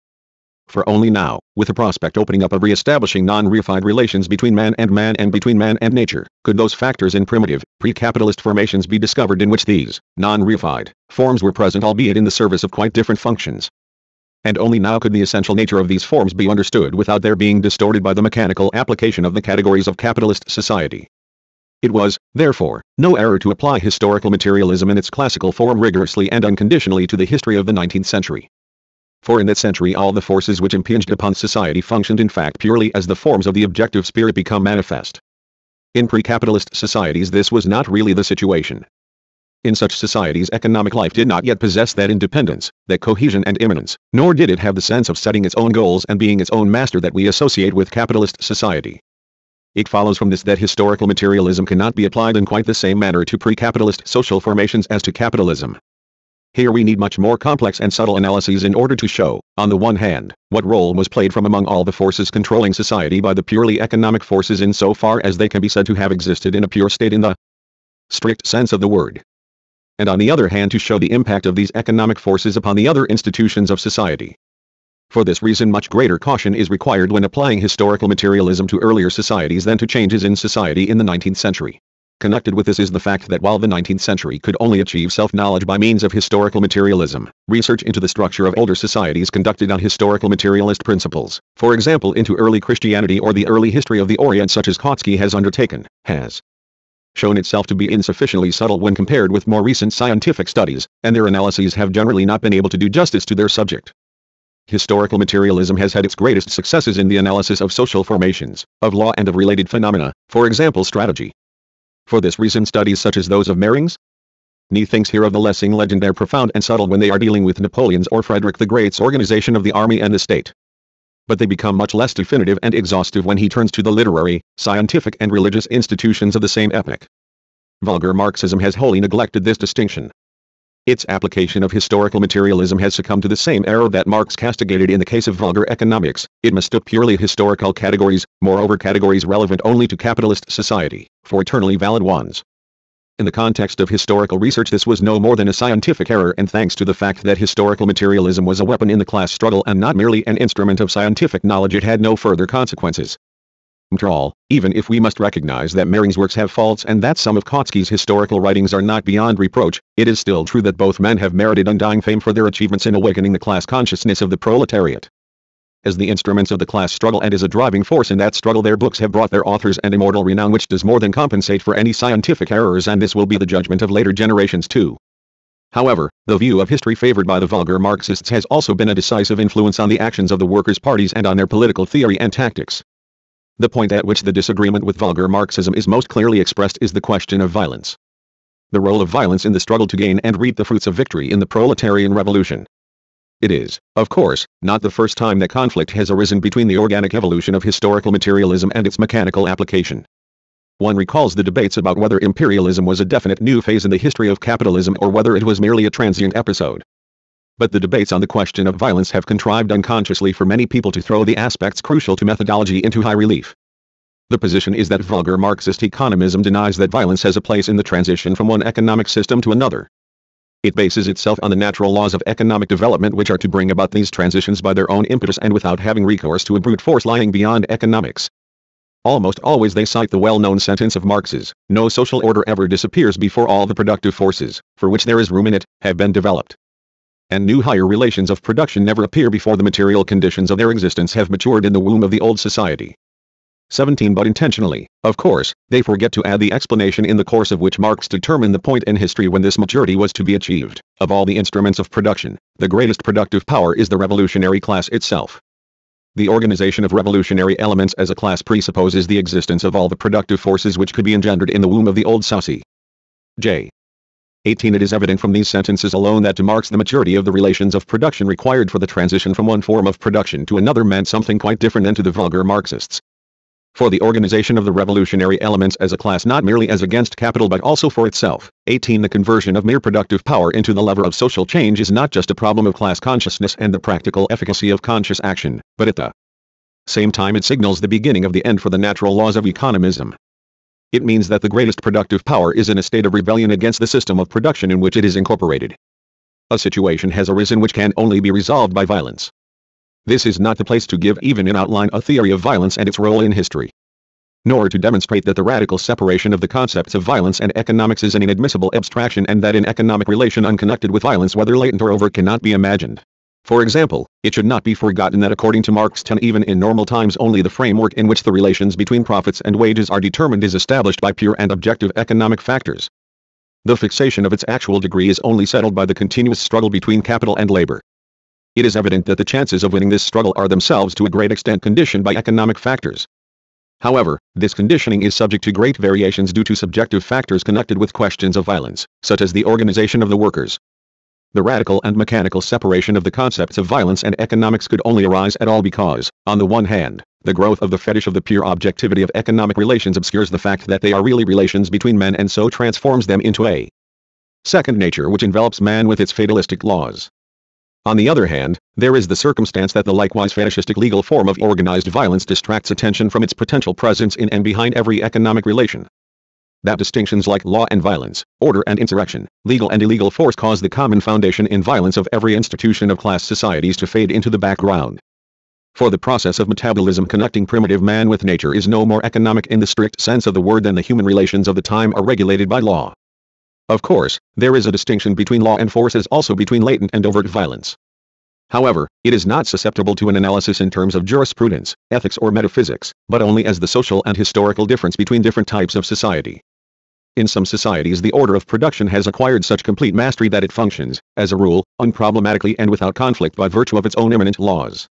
For only now, with the prospect opening up of re-establishing non-reified relations between man and between man and nature, could those factors in primitive, pre-capitalist formations be discovered in which these, non-reified, forms were present albeit in the service of quite different functions. and only now could the essential nature of these forms be understood without their being distorted by the mechanical application of the categories of capitalist society. It was, therefore, no error to apply historical materialism in its classical form rigorously and unconditionally to the history of the 19th century. For in that century all the forces which impinged upon society functioned in fact purely as the forms of the objective spirit become manifest. In pre-capitalist societies this was not really the situation. In such societies economic life did not yet possess that independence, that cohesion and immanence, nor did it have the sense of setting its own goals and being its own master that we associate with capitalist society. It follows from this that historical materialism cannot be applied in quite the same manner to pre-capitalist social formations as to capitalism. Here we need much more complex and subtle analyses in order to show, on the one hand, what role was played from among all the forces controlling society by the purely economic forces in so far as they can be said to have existed in a pure state in the strict sense of the word. And on the other hand to show the impact of these economic forces upon the other institutions of society. For this reason much greater caution is required when applying historical materialism to earlier societies than to changes in society in the 19th century. Connected with this is the fact that while the 19th century could only achieve self-knowledge by means of historical materialism, research into the structure of older societies conducted on historical materialist principles, for example into early Christianity or the early history of the Orient such as Kautsky has undertaken, has shown itself to be insufficiently subtle when compared with more recent scientific studies, and their analyses have generally not been able to do justice to their subject. Historical materialism has had its greatest successes in the analysis of social formations, of law and of related phenomena, for example strategy. For this reason studies such as those of Mehring's thinks here of the Lessing legend are profound and subtle when they are dealing with Napoleon's or Frederick the Great's organization of the army and the state. But they become much less definitive and exhaustive when he turns to the literary, scientific and religious institutions of the same epoch. Vulgar Marxism has wholly neglected this distinction. Its application of historical materialism has succumbed to the same error that Marx castigated in the case of vulgar economics. It mistook purely historical categories, moreover categories relevant only to capitalist society, for eternally valid ones. In the context of historical research this was no more than a scientific error, and thanks to the fact that historical materialism was a weapon in the class struggle and not merely an instrument of scientific knowledge, it had no further consequences. After all, even if we must recognize that Mehring's works have faults and that some of Kautsky's historical writings are not beyond reproach, it is still true that both men have merited undying fame for their achievements in awakening the class consciousness of the proletariat. As the instruments of the class struggle and as a driving force in that struggle their books have brought their authors an immortal renown which does more than compensate for any scientific errors, and this will be the judgment of later generations too. However, the view of history favored by the vulgar Marxists has also been a decisive influence on the actions of the workers' parties and on their political theory and tactics. The point at which the disagreement with vulgar Marxism is most clearly expressed is the question of violence. The role of violence in the struggle to gain and reap the fruits of victory in the proletarian revolution. It is, of course, not the first time that conflict has arisen between the organic evolution of historical materialism and its mechanical application. One recalls the debates about whether imperialism was a definite new phase in the history of capitalism or whether it was merely a transient episode. But the debates on the question of violence have contrived unconsciously for many people to throw the aspects crucial to methodology into high relief. The position is that vulgar Marxist economism denies that violence has a place in the transition from one economic system to another. It bases itself on the natural laws of economic development which are to bring about these transitions by their own impetus and without having recourse to a brute force lying beyond economics. Almost always they cite the well-known sentence of Marx's, "No social order ever disappears before all the productive forces, for which there is room in it, have been developed." And new higher relations of production never appear before the material conditions of their existence have matured in the womb of the old society. 17 But intentionally, of course, they forget to add the explanation in the course of which Marx determined the point in history when this maturity was to be achieved. Of all the instruments of production, the greatest productive power is the revolutionary class itself. The organization of revolutionary elements as a class presupposes the existence of all the productive forces which could be engendered in the womb of the old Society. J. 18 It is evident from these sentences alone that to Marx the maturity of the relations of production required for the transition from one form of production to another meant something quite different than to the vulgar Marxists. For the organization of the revolutionary elements as a class not merely as against capital but also for itself. 18 The conversion of mere productive power into the lever of social change is not just a problem of class consciousness and the practical efficacy of conscious action, but at the same time it signals the beginning of the end for the natural laws of economism. It means that the greatest productive power is in a state of rebellion against the system of production in which it is incorporated. A situation has arisen which can only be resolved by violence. This is not the place to give even in outline a theory of violence and its role in history, nor to demonstrate that the radical separation of the concepts of violence and economics is an inadmissible abstraction and that an economic relation unconnected with violence whether latent or overt cannot be imagined. For example, it should not be forgotten that according to Marx 10, even in normal times only the framework in which the relations between profits and wages are determined is established by pure and objective economic factors. The fixation of its actual degree is only settled by the continuous struggle between capital and labor. It is evident that the chances of winning this struggle are themselves to a great extent conditioned by economic factors. However, this conditioning is subject to great variations due to subjective factors connected with questions of violence, such as the organization of the workers. The radical and mechanical separation of the concepts of violence and economics could only arise at all because, on the one hand, the growth of the fetish of the pure objectivity of economic relations obscures the fact that they are really relations between men and so transforms them into a second nature which envelops man with its fatalistic laws. On the other hand, there is the circumstance that the likewise fetishistic legal form of organized violence distracts attention from its potential presence in and behind every economic relation. That distinctions like law and violence, order and insurrection, legal and illegal force cause the common foundation in violence of every institution of class societies to fade into the background. For the process of metabolism connecting primitive man with nature is no more economic in the strict sense of the word than the human relations of the time are regulated by law. Of course, there is a distinction between law and force as also between latent and overt violence. However, it is not susceptible to an analysis in terms of jurisprudence, ethics or metaphysics, but only as the social and historical difference between different types of society. In some societies the order of production has acquired such complete mastery that it functions, as a rule, unproblematically and without conflict by virtue of its own immanent laws.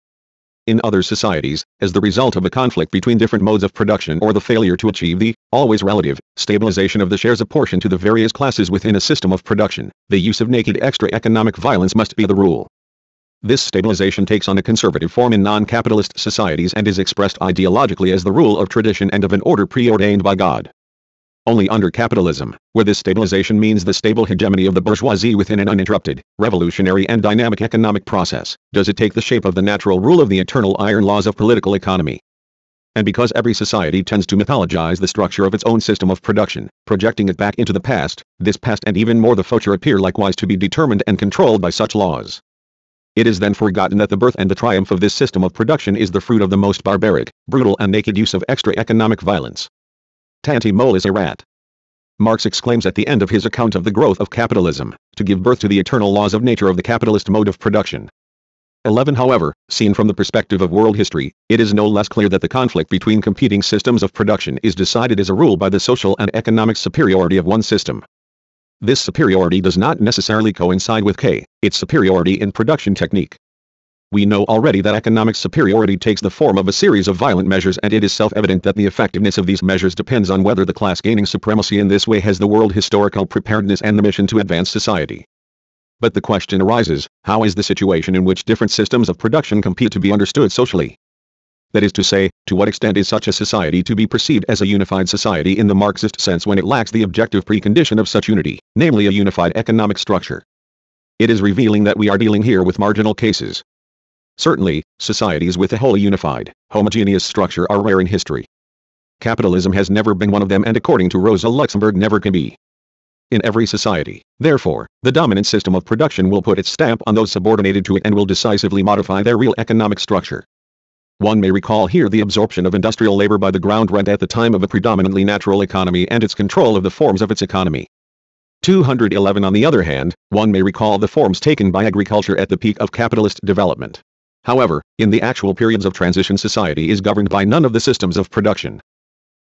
In other societies, as the result of a conflict between different modes of production or the failure to achieve the, always relative, stabilization of the shares apportioned to the various classes within a system of production, the use of naked extra economic violence must be the rule. This stabilization takes on a conservative form in non-capitalist societies and is expressed ideologically as the rule of tradition and of an order preordained by God. Only under capitalism, where this stabilization means the stable hegemony of the bourgeoisie within an uninterrupted, revolutionary and dynamic economic process, does it take the shape of the natural rule of the eternal iron laws of political economy. And because every society tends to mythologize the structure of its own system of production, projecting it back into the past, this past and even more the future appear likewise to be determined and controlled by such laws. It is then forgotten that the birth and the triumph of this system of production is the fruit of the most barbaric, brutal and naked use of extra economic violence. Tanti mollis erat. Marx exclaims at the end of his account of the growth of capitalism, to give birth to the eternal laws of nature of the capitalist mode of production. 11. However, seen from the perspective of world history, it is no less clear that the conflict between competing systems of production is decided as a rule by the social and economic superiority of one system. This superiority does not necessarily coincide with its superiority in production technique. We know already that economic superiority takes the form of a series of violent measures, and it is self-evident that the effectiveness of these measures depends on whether the class gaining supremacy in this way has the world historical preparedness and the mission to advance society. But the question arises, how is the situation in which different systems of production compete to be understood socially? That is to say, to what extent is such a society to be perceived as a unified society in the Marxist sense when it lacks the objective precondition of such unity, namely a unified economic structure? It is revealing that we are dealing here with marginal cases. Certainly, societies with a wholly unified, homogeneous structure are rare in history. Capitalism has never been one of them, and according to Rosa Luxemburg never can be. In every society, therefore, the dominant system of production will put its stamp on those subordinated to it and will decisively modify their real economic structure. One may recall here the absorption of industrial labor by the ground rent at the time of a predominantly natural economy and its control of the forms of its economy. 211. On the other hand, one may recall the forms taken by agriculture at the peak of capitalist development. However, in the actual periods of transition society is governed by none of the systems of production.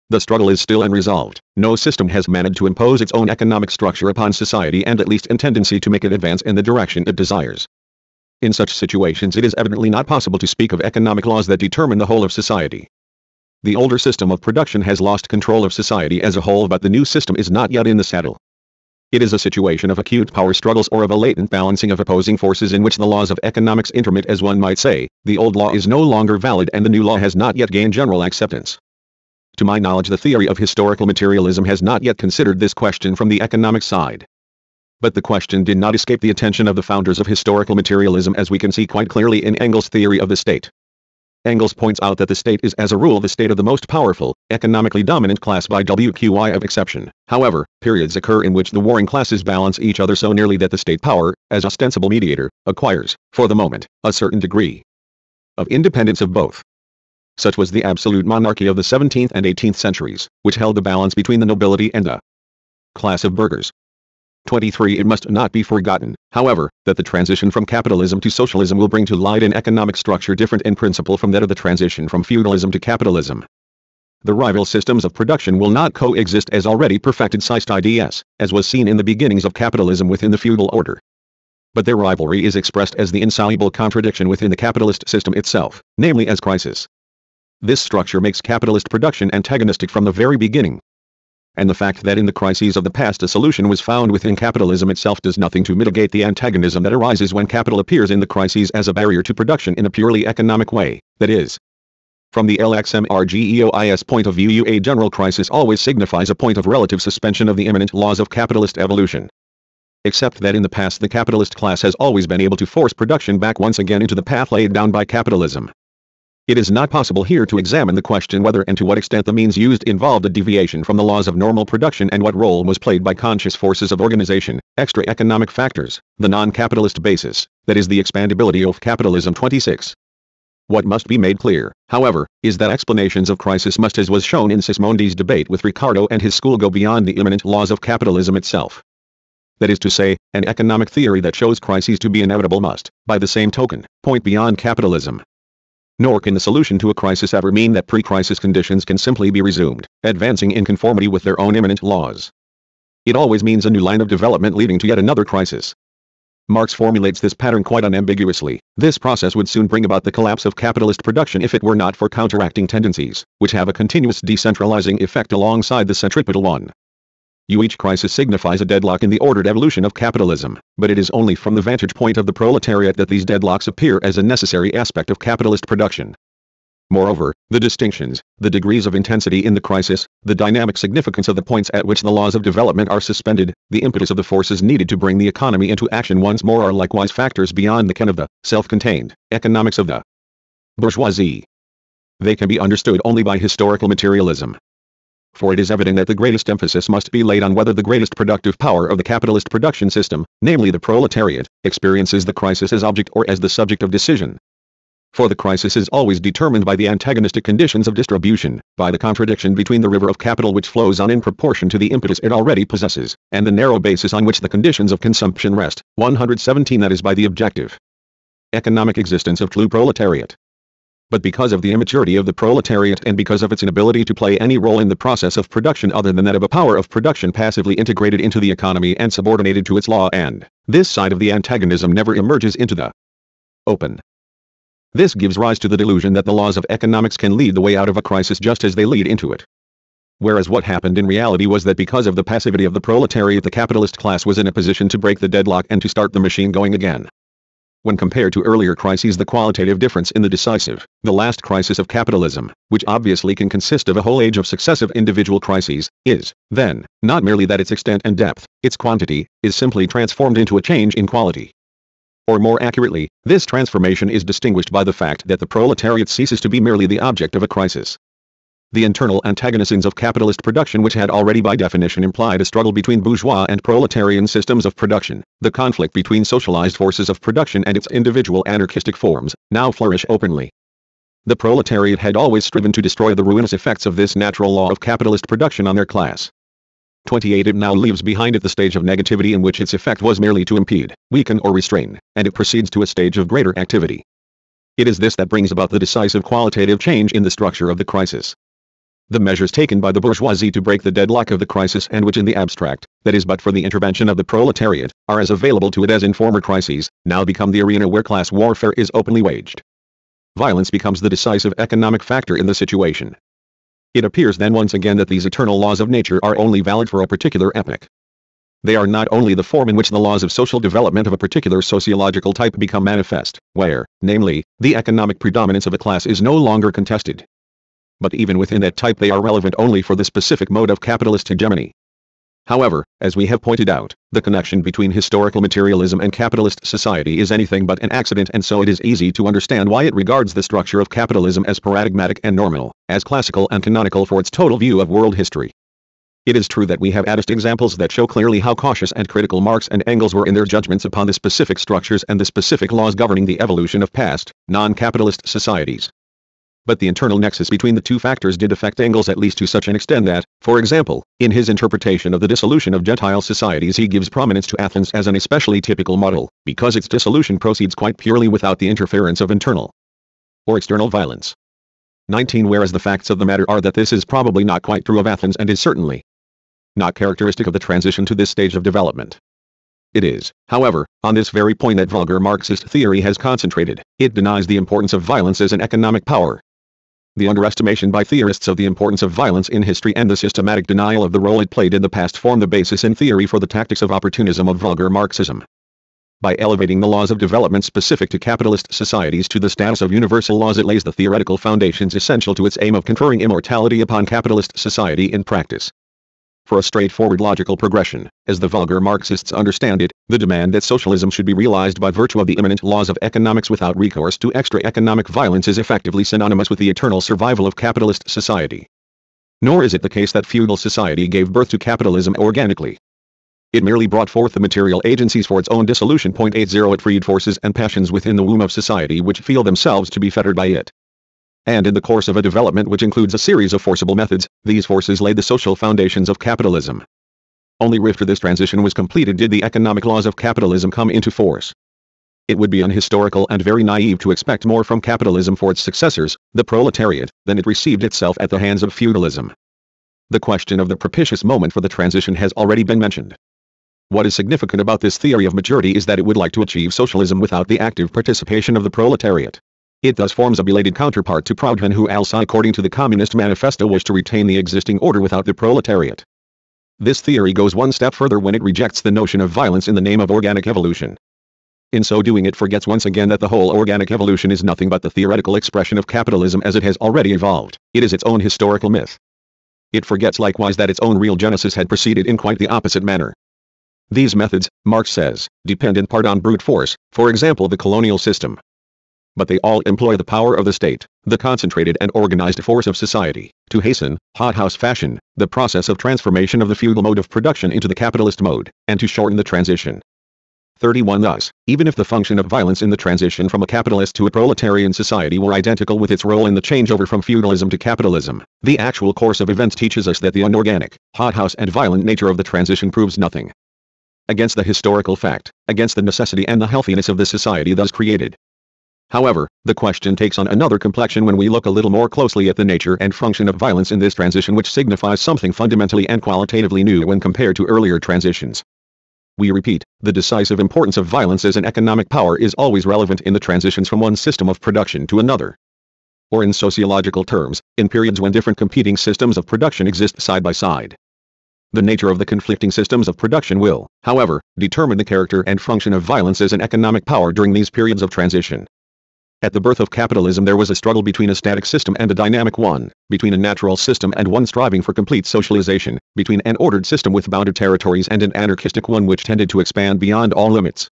The struggle is still unresolved. No system has managed to impose its own economic structure upon society and at least in tendency to make it advance in the direction it desires. In such situations it is evidently not possible to speak of economic laws that determine the whole of society. The older system of production has lost control of society as a whole, but the new system is not yet in the saddle. It is a situation of acute power struggles or of a latent balancing of opposing forces in which the laws of economics intermit, as one might say. The old law is no longer valid and the new law has not yet gained general acceptance. To my knowledge, the theory of historical materialism has not yet considered this question from the economic side. But the question did not escape the attention of the founders of historical materialism, as we can see quite clearly in Engels' theory of the state. Engels points out that the state is as a rule the state of the most powerful, economically dominant class by WQI of exception. However, periods occur in which the warring classes balance each other so nearly that the state power, as ostensible mediator, acquires, for the moment, a certain degree of independence of both. Such was the absolute monarchy of the 17th and 18th centuries, which held the balance between the nobility and the class of burghers. 23. It must not be forgotten, however, that the transition from capitalism to socialism will bring to light an economic structure different in principle from that of the transition from feudalism to capitalism. The rival systems of production will not coexist as already perfected ideas, as was seen in the beginnings of capitalism within the feudal order. But their rivalry is expressed as the insoluble contradiction within the capitalist system itself, namely as crisis. This structure makes capitalist production antagonistic from the very beginning. And the fact that in the crises of the past a solution was found within capitalism itself does nothing to mitigate the antagonism that arises when capital appears in the crises as a barrier to production in a purely economic way, that is. From the LXMRGEOIS point of view, a general crisis always signifies a point of relative suspension of the immanent laws of capitalist evolution. Except that in the past the capitalist class has always been able to force production back once again into the path laid down by capitalism. It is not possible here to examine the question whether and to what extent the means used involved a deviation from the laws of normal production and what role was played by conscious forces of organization, extra economic factors, the non-capitalist basis, that is the expandability of capitalism. 26. What must be made clear, however, is that explanations of crisis must, as was shown in Sismondi's debate with Ricardo and his school, go beyond the immanent laws of capitalism itself. That is to say, an economic theory that shows crises to be inevitable must, by the same token, point beyond capitalism. Nor can the solution to a crisis ever mean that pre-crisis conditions can simply be resumed, advancing in conformity with their own immanent laws. It always means a new line of development leading to yet another crisis. Marx formulates this pattern quite unambiguously. This process would soon bring about the collapse of capitalist production if it were not for counteracting tendencies, which have a continuous decentralizing effect alongside the centripetal one. Each crisis signifies a deadlock in the ordered evolution of capitalism, but it is only from the vantage point of the proletariat that these deadlocks appear as a necessary aspect of capitalist production. Moreover, the distinctions, the degrees of intensity in the crisis, the dynamic significance of the points at which the laws of development are suspended, the impetus of the forces needed to bring the economy into action once more are likewise factors beyond the ken of the self-contained economics of the bourgeoisie. They can be understood only by historical materialism. For it is evident that the greatest emphasis must be laid on whether the greatest productive power of the capitalist production system, namely the proletariat, experiences the crisis as object or as the subject of decision. For the crisis is always determined by the antagonistic conditions of distribution, by the contradiction between the river of capital which flows on in proportion to the impetus it already possesses, and the narrow basis on which the conditions of consumption rest. 117. That is by the objective economic existence of true proletariat. But because of the immaturity of the proletariat and because of its inability to play any role in the process of production other than that of a power of production passively integrated into the economy and subordinated to its law, and this side of the antagonism never emerges into the open. This gives rise to the delusion that the laws of economics can lead the way out of a crisis just as they lead into it. Whereas what happened in reality was that because of the passivity of the proletariat the capitalist class was in a position to break the deadlock and to start the machine going again. When compared to earlier crises, the qualitative difference in the decisive, the last crisis of capitalism, which obviously can consist of a whole age of successive individual crises, is, then, not merely that its extent and depth, its quantity, is simply transformed into a change in quality. Or more accurately, this transformation is distinguished by the fact that the proletariat ceases to be merely the object of a crisis. The internal antagonisms of capitalist production, which had already by definition implied a struggle between bourgeois and proletarian systems of production, the conflict between socialized forces of production and its individual anarchistic forms, now flourish openly. The proletariat had always striven to destroy the ruinous effects of this natural law of capitalist production on their class. 28. It now leaves behind it the stage of negativity in which its effect was merely to impede, weaken or restrain, and it proceeds to a stage of greater activity. It is this that brings about the decisive qualitative change in the structure of the crisis. The measures taken by the bourgeoisie to break the deadlock of the crisis, and which in the abstract, that is but for the intervention of the proletariat, are as available to it as in former crises, now become the arena where class warfare is openly waged. Violence becomes the decisive economic factor in the situation. It appears then once again that these eternal laws of nature are only valid for a particular epoch. They are not only the form in which the laws of social development of a particular sociological type become manifest, where, namely, the economic predominance of a class is no longer contested. But even within that type they are relevant only for the specific mode of capitalist hegemony. However, as we have pointed out, the connection between historical materialism and capitalist society is anything but an accident, and so it is easy to understand why it regards the structure of capitalism as paradigmatic and normal, as classical and canonical for its total view of world history. It is true that we have added examples that show clearly how cautious and critical Marx and Engels were in their judgments upon the specific structures and the specific laws governing the evolution of past, non-capitalist societies. But the internal nexus between the two factors did affect Engels at least to such an extent that, for example, in his interpretation of the dissolution of Gentile societies he gives prominence to Athens as an especially typical model, because its dissolution proceeds quite purely without the interference of internal or external violence. 19 Whereas the facts of the matter are that this is probably not quite true of Athens and is certainly not characteristic of the transition to this stage of development. It is, however, on this very point that vulgar Marxist theory has concentrated. It denies the importance of violence as an economic power. The underestimation by theorists of the importance of violence in history and the systematic denial of the role it played in the past form the basis in theory for the tactics of opportunism of vulgar Marxism. By elevating the laws of development specific to capitalist societies to the status of universal laws, it lays the theoretical foundations essential to its aim of conferring immortality upon capitalist society in practice. For a straightforward logical progression, as the vulgar Marxists understand it, the demand that socialism should be realized by virtue of the immanent laws of economics without recourse to extra-economic violence is effectively synonymous with the eternal survival of capitalist society. Nor is it the case that feudal society gave birth to capitalism organically. It merely brought forth the material agencies for its own dissolution. 80 It freed forces and passions within the womb of society which feel themselves to be fettered by it. And in the course of a development which includes a series of forcible methods, these forces laid the social foundations of capitalism. Only after this transition was completed did the economic laws of capitalism come into force. It would be unhistorical and very naive to expect more from capitalism for its successors, the proletariat, than it received itself at the hands of feudalism. The question of the propitious moment for the transition has already been mentioned. What is significant about this theory of maturity is that it would like to achieve socialism without the active participation of the proletariat. It thus forms a belated counterpart to Proudhon, who also according to the Communist Manifesto wished to retain the existing order without the proletariat. This theory goes one step further when it rejects the notion of violence in the name of organic evolution. In so doing it forgets once again that the whole organic evolution is nothing but the theoretical expression of capitalism as it has already evolved. It is its own historical myth. It forgets likewise that its own real genesis had proceeded in quite the opposite manner. These methods, Marx says, depend in part on brute force, for example the colonial system. But they all employ the power of the state, the concentrated and organized force of society, to hasten, hothouse fashion, the process of transformation of the feudal mode of production into the capitalist mode, and to shorten the transition. 31 Thus, even if the function of violence in the transition from a capitalist to a proletarian society were identical with its role in the changeover from feudalism to capitalism, the actual course of events teaches us that the unorganic, hothouse and violent nature of the transition proves nothing against the historical fact, against the necessity and the healthiness of the society thus created. However, the question takes on another complexion when we look a little more closely at the nature and function of violence in this transition, which signifies something fundamentally and qualitatively new when compared to earlier transitions. We repeat, the decisive importance of violence as an economic power is always relevant in the transitions from one system of production to another. Or in sociological terms, in periods when different competing systems of production exist side by side. The nature of the conflicting systems of production will, however, determine the character and function of violence as an economic power during these periods of transition. At the birth of capitalism there was a struggle between a static system and a dynamic one, between a natural system and one striving for complete socialization, between an ordered system with bounded territories and an anarchistic one which tended to expand beyond all limits.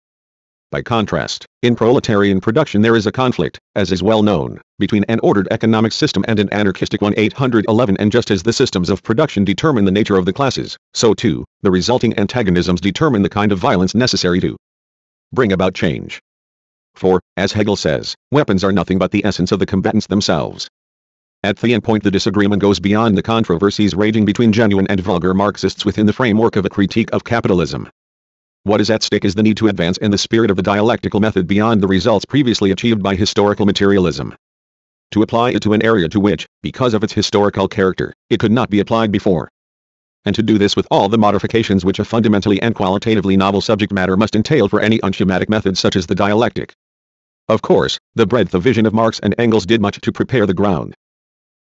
By contrast, in proletarian production there is a conflict, as is well known, between an ordered economic system and an anarchistic one. 811 And just as the systems of production determine the nature of the classes, so too, the resulting antagonisms determine the kind of violence necessary to bring about change. For, as Hegel says, weapons are nothing but the essence of the combatants themselves. At the end point the disagreement goes beyond the controversies raging between genuine and vulgar Marxists within the framework of a critique of capitalism. What is at stake is the need to advance in the spirit of the dialectical method beyond the results previously achieved by historical materialism. To apply it to an area to which, because of its historical character, it could not be applied before. And to do this with all the modifications which a fundamentally and qualitatively novel subject matter must entail for any unschematic method such as the dialectic. Of course, the breadth of vision of Marx and Engels did much to prepare the ground.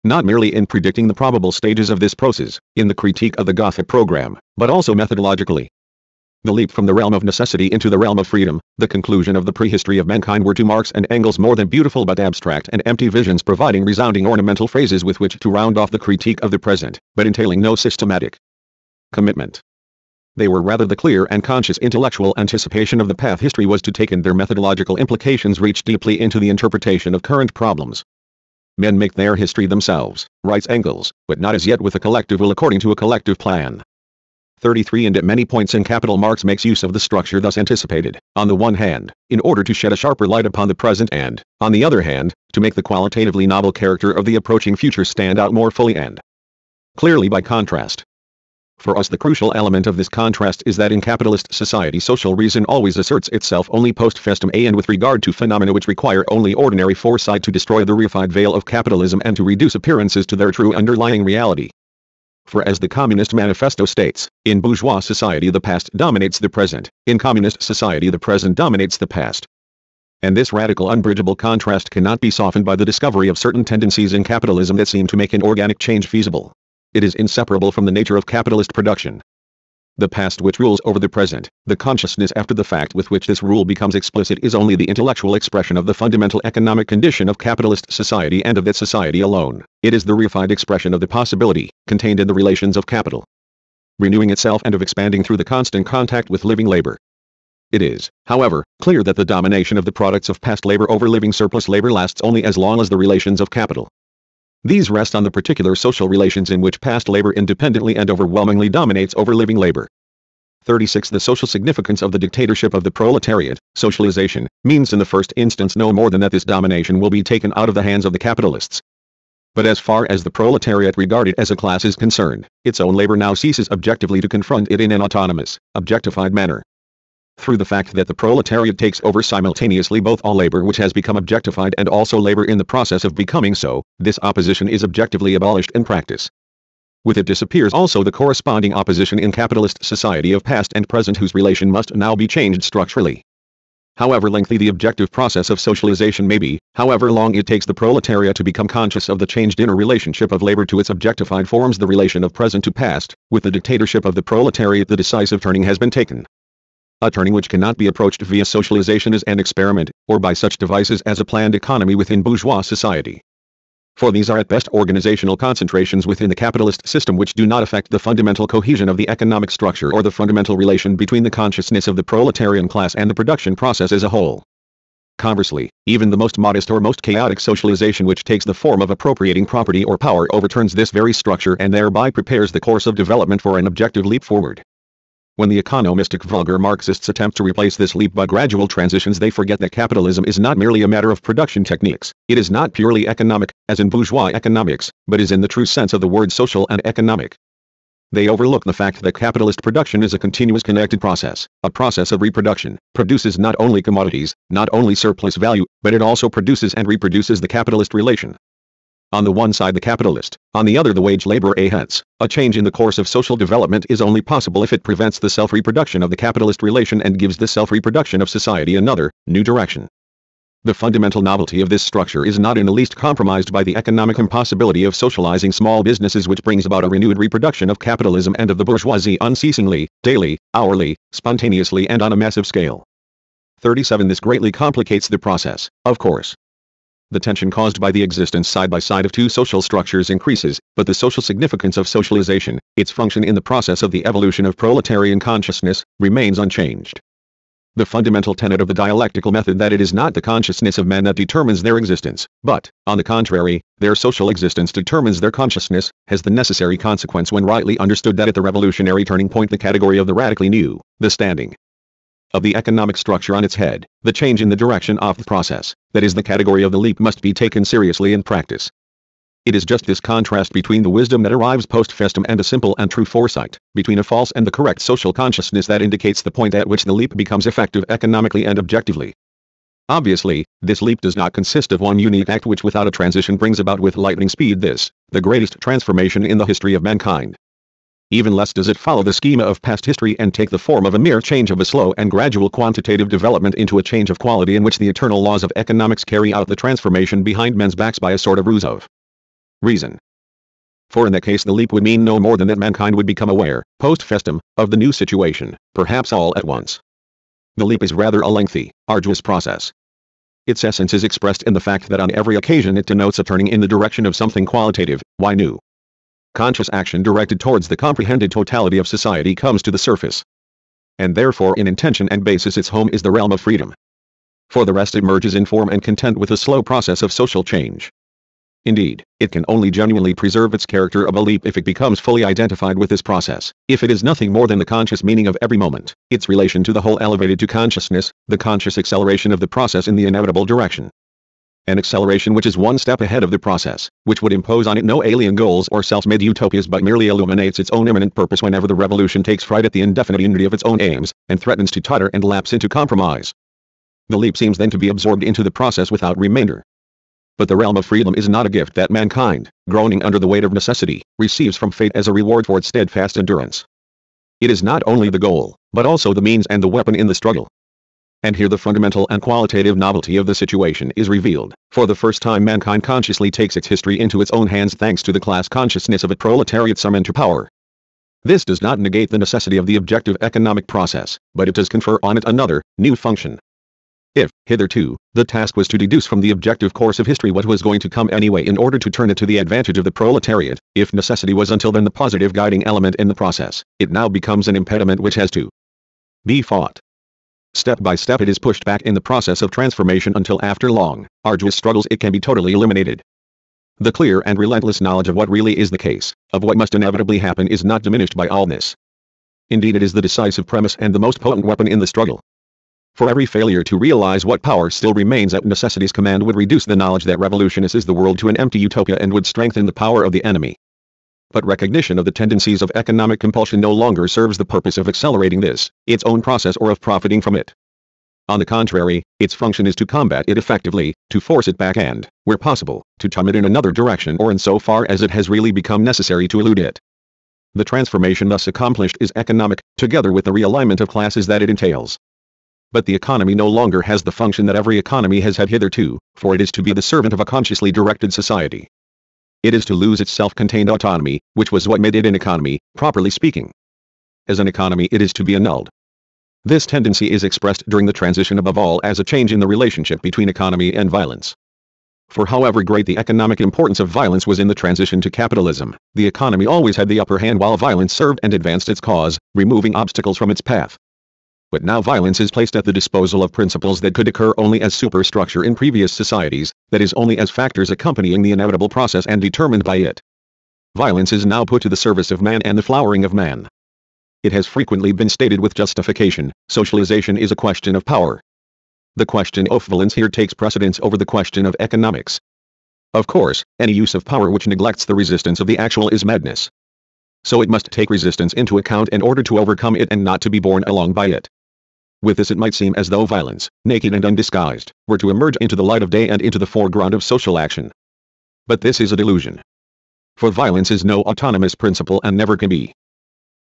Not merely in predicting the probable stages of this process, in the critique of the Gotha program, but also methodologically. The leap from the realm of necessity into the realm of freedom, the conclusion of the prehistory of mankind were to Marx and Engels more than beautiful but abstract and empty visions providing resounding ornamental phrases with which to round off the critique of the present, but entailing no systematic commitment. They were rather the clear and conscious intellectual anticipation of the path history was to take, and their methodological implications reach deeply into the interpretation of current problems. Men make their history themselves, writes Engels, but not as yet with a collective will according to a collective plan. 33 And at many points in capital Marx makes use of the structure thus anticipated, on the one hand, in order to shed a sharper light upon the present and, on the other hand, to make the qualitatively novel character of the approaching future stand out more fully and clearly by contrast. For us the crucial element of this contrast is that in capitalist society social reason always asserts itself only post festum and with regard to phenomena which require only ordinary foresight to destroy the reified veil of capitalism and to reduce appearances to their true underlying reality. For as the Communist Manifesto states, in bourgeois society the past dominates the present, in communist society the present dominates the past. And this radical unbridgeable contrast cannot be softened by the discovery of certain tendencies in capitalism that seem to make an organic change feasible. It is inseparable from the nature of capitalist production. The past which rules over the present, the consciousness after the fact with which this rule becomes explicit is only the intellectual expression of the fundamental economic condition of capitalist society and of that society alone. It is the reified expression of the possibility, contained in the relations of capital, renewing itself and of expanding through the constant contact with living labor. It is, however, clear that the domination of the products of past labor over living surplus labor lasts only as long as the relations of capital. These rest on the particular social relations in which past labor independently and overwhelmingly dominates over living labor. 36 The social significance of the dictatorship of the proletariat, socialization, means in the first instance no more than that this domination will be taken out of the hands of the capitalists. But as far as the proletariat regarded as a class is concerned, its own labor now ceases objectively to confront it in an autonomous, objectified manner. Through the fact that the proletariat takes over simultaneously both all labor which has become objectified and also labor in the process of becoming so, this opposition is objectively abolished in practice. With it disappears also the corresponding opposition in capitalist society of past and present whose relation must now be changed structurally. However lengthy the objective process of socialization may be, however long it takes the proletariat to become conscious of the changed inner relationship of labor to its objectified forms, the relation of present to past, with the dictatorship of the proletariat the decisive turning has been taken. A turning which cannot be approached via socialization as an experiment, or by such devices as a planned economy within bourgeois society. For these are at best organizational concentrations within the capitalist system which do not affect the fundamental cohesion of the economic structure or the fundamental relation between the consciousness of the proletarian class and the production process as a whole. Conversely, even the most modest or most chaotic socialization which takes the form of appropriating property or power overturns this very structure and thereby prepares the course of development for an objective leap forward. When the economistic vulgar Marxists attempt to replace this leap by gradual transitions, they forget that capitalism is not merely a matter of production techniques. It is not purely economic, as in bourgeois economics, but is in the true sense of the word social and economic. They overlook the fact that capitalist production is a continuous connected process. A process of reproduction produces not only commodities, not only surplus value, but it also produces and reproduces the capitalist relation. On the one side the capitalist, on the other the wage laborer. Hence, a change in the course of social development is only possible if it prevents the self-reproduction of the capitalist relation and gives the self-reproduction of society another, new direction. The fundamental novelty of this structure is not in the least compromised by the economic impossibility of socializing small businesses, which brings about a renewed reproduction of capitalism and of the bourgeoisie unceasingly, daily, hourly, spontaneously and on a massive scale. 37 This greatly complicates the process, of course. The tension caused by the existence side by side of two social structures increases, but the social significance of socialization, its function in the process of the evolution of proletarian consciousness, remains unchanged. The fundamental tenet of the dialectical method that it is not the consciousness of men that determines their existence, but, on the contrary, their social existence determines their consciousness, has the necessary consequence when rightly understood that at the revolutionary turning point the category of the radically new, the standing of the economic structure on its head, the change in the direction of the process, that is the category of the leap, must be taken seriously in practice. It is just this contrast between the wisdom that arrives post festum and a simple and true foresight, between a false and the correct social consciousness, that indicates the point at which the leap becomes effective economically and objectively. Obviously, this leap does not consist of one unique act which without a transition brings about with lightning speed this, the greatest transformation in the history of mankind. Even less does it follow the schema of past history and take the form of a mere change of a slow and gradual quantitative development into a change of quality in which the eternal laws of economics carry out the transformation behind men's backs by a sort of ruse of reason. For in that case the leap would mean no more than that mankind would become aware, post festum, of the new situation, perhaps all at once. The leap is rather a lengthy, arduous process. Its essence is expressed in the fact that on every occasion it denotes a turning in the direction of something qualitative, why new. Conscious action directed towards the comprehended totality of society comes to the surface. And therefore in intention and basis its home is the realm of freedom. For the rest it merges in form and content with the slow process of social change. Indeed, it can only genuinely preserve its character of a leap if it becomes fully identified with this process. If it is nothing more than the conscious meaning of every moment, its relation to the whole elevated to consciousness, the conscious acceleration of the process in the inevitable direction. An acceleration which is one step ahead of the process, which would impose on it no alien goals or self-made utopias but merely illuminates its own imminent purpose whenever the revolution takes fright at the indefinite unity of its own aims, and threatens to totter and lapse into compromise. The leap seems then to be absorbed into the process without remainder. But the realm of freedom is not a gift that mankind, groaning under the weight of necessity, receives from fate as a reward for its steadfast endurance. It is not only the goal, but also the means and the weapon in the struggle. And here the fundamental and qualitative novelty of the situation is revealed. For the first time mankind consciously takes its history into its own hands thanks to the class consciousness of a proletariat summoned to power. This does not negate the necessity of the objective economic process, but it does confer on it another, new function. If, hitherto, the task was to deduce from the objective course of history what was going to come anyway in order to turn it to the advantage of the proletariat, if necessity was until then the positive guiding element in the process, it now becomes an impediment which has to be fought. Step by step it is pushed back in the process of transformation until after long, arduous struggles it can be totally eliminated. The clear and relentless knowledge of what really is the case, of what must inevitably happen is not diminished by all this. Indeed it is the decisive premise and the most potent weapon in the struggle. For every failure to realize what power still remains at necessity's command would reduce the knowledge that revolutionist is the world to an empty utopia and would strengthen the power of the enemy. But recognition of the tendencies of economic compulsion no longer serves the purpose of accelerating this, its own process or of profiting from it. On the contrary, its function is to combat it effectively, to force it back and, where possible, to turn it in another direction or in so far as it has really become necessary to elude it. The transformation thus accomplished is economic, together with the realignment of classes that it entails. But the economy no longer has the function that every economy has had hitherto, for it is to be the servant of a consciously directed society. It is to lose its self-contained autonomy, which was what made it an economy, properly speaking. As an economy it is to be annulled. This tendency is expressed during the transition above all as a change in the relationship between economy and violence. For however great the economic importance of violence was in the transition to capitalism, the economy always had the upper hand while violence served and advanced its cause, removing obstacles from its path. But now violence is placed at the disposal of principles that could occur only as superstructure in previous societies, that is only as factors accompanying the inevitable process and determined by it. Violence is now put to the service of man and the flowering of man. It has frequently been stated with justification, socialization is a question of power. The question of violence here takes precedence over the question of economics. Of course, any use of power which neglects the resistance of the actual is madness. So it must take resistance into account in order to overcome it and not to be borne along by it. With this it might seem as though violence, naked and undisguised, were to emerge into the light of day and into the foreground of social action. But this is a delusion. For violence is no autonomous principle and never can be.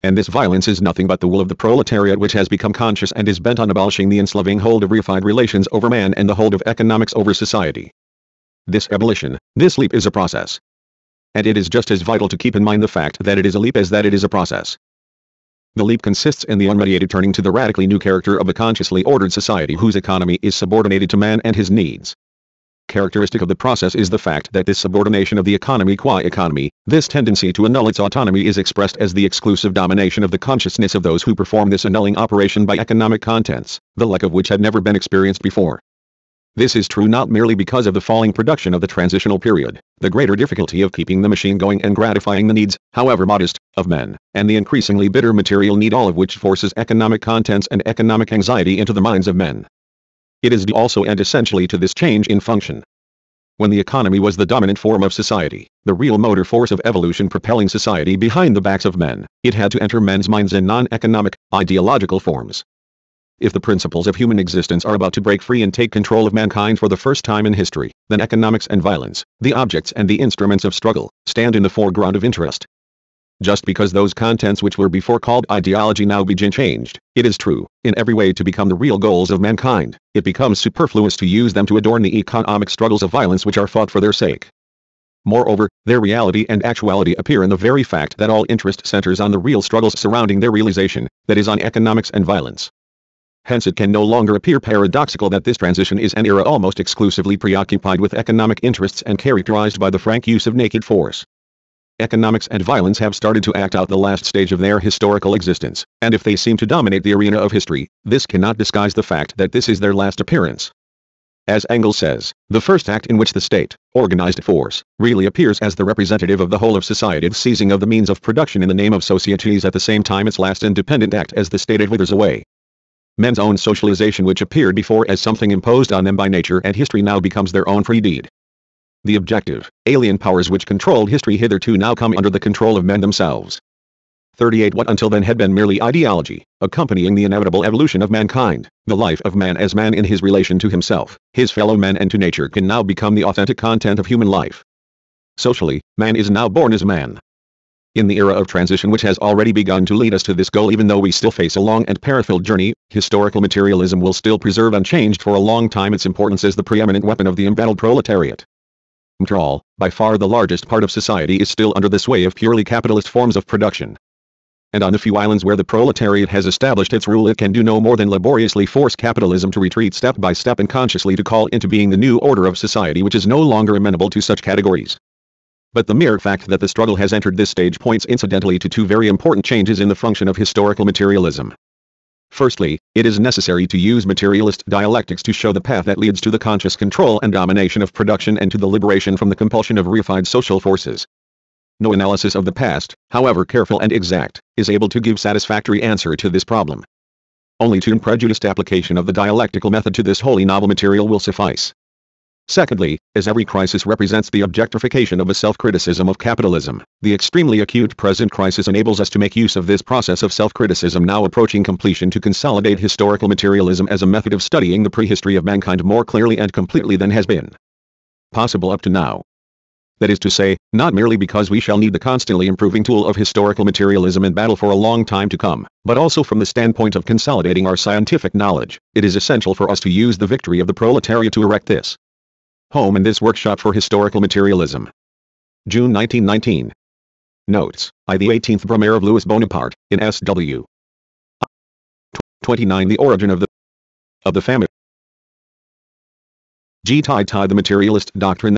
And this violence is nothing but the will of the proletariat which has become conscious and is bent on abolishing the enslaving hold of reified relations over man and the hold of economics over society. This abolition, this leap is a process. And it is just as vital to keep in mind the fact that it is a leap as that it is a process. The leap consists in the unmediated turning to the radically new character of a consciously ordered society whose economy is subordinated to man and his needs. Characteristic of the process is the fact that this subordination of the economy qua economy, this tendency to annul its autonomy is expressed as the exclusive domination of the consciousness of those who perform this annulling operation by economic contents, the like of which had never been experienced before. This is true not merely because of the falling production of the transitional period, the greater difficulty of keeping the machine going and gratifying the needs, however modest, of men, and the increasingly bitter material need, all of which forces economic contents and economic anxiety into the minds of men. It is due also and essentially to this change in function. When the economy was the dominant form of society, the real motor force of evolution propelling society behind the backs of men, it had to enter men's minds in non-economic, ideological forms. If the principles of human existence are about to break free and take control of mankind for the first time in history, then economics and violence, the objects and the instruments of struggle, stand in the foreground of interest. Just because those contents which were before called ideology now begin changed, it is true, in every way to become the real goals of mankind, it becomes superfluous to use them to adorn the economic struggles of violence which are fought for their sake. Moreover, their reality and actuality appear in the very fact that all interest centers on the real struggles surrounding their realization, that is on economics and violence. Hence it can no longer appear paradoxical that this transition is an era almost exclusively preoccupied with economic interests and characterized by the frank use of naked force. Economics and violence have started to act out the last stage of their historical existence, and if they seem to dominate the arena of history, this cannot disguise the fact that this is their last appearance. As Engels says, the first act in which the state, organized force, really appears as the representative of the whole of society, the seizing of the means of production in the name of society, is at the same time its last independent act as the state it withers away. Men's own socialization, which appeared before as something imposed on them by nature and history, now becomes their own free deed. The objective, alien powers which controlled history hitherto now come under the control of men themselves. 38. What until then had been merely ideology, accompanying the inevitable evolution of mankind, the life of man as man in his relation to himself, his fellow men and to nature, can now become the authentic content of human life. Socially, man is now born as man. In the era of transition which has already begun to lead us to this goal, even though we still face a long and peril-filled journey, historical materialism will still preserve unchanged for a long time its importance as the preeminent weapon of the embattled proletariat. After all, by far the largest part of society is still under the sway of purely capitalist forms of production. And on the few islands where the proletariat has established its rule, it can do no more than laboriously force capitalism to retreat step by step and consciously to call into being the new order of society which is no longer amenable to such categories. But the mere fact that the struggle has entered this stage points incidentally to two very important changes in the function of historical materialism. Firstly, it is necessary to use materialist dialectics to show the path that leads to the conscious control and domination of production and to the liberation from the compulsion of reified social forces. No analysis of the past, however careful and exact, is able to give satisfactory answer to this problem. Only an unprejudiced application of the dialectical method to this wholly novel material will suffice. Secondly, as every crisis represents the objectification of a self-criticism of capitalism, the extremely acute present crisis enables us to make use of this process of self-criticism now approaching completion to consolidate historical materialism as a method of studying the prehistory of mankind more clearly and completely than has been possible up to now. That is to say, not merely because we shall need the constantly improving tool of historical materialism in battle for a long time to come, but also from the standpoint of consolidating our scientific knowledge, it is essential for us to use the victory of the proletariat to erect this home in this workshop for historical materialism. June 1919. Notes, I the 18th Brumaire of Louis Bonaparte, in S.W. 29. The origin of the famine. G. The materialist doctrine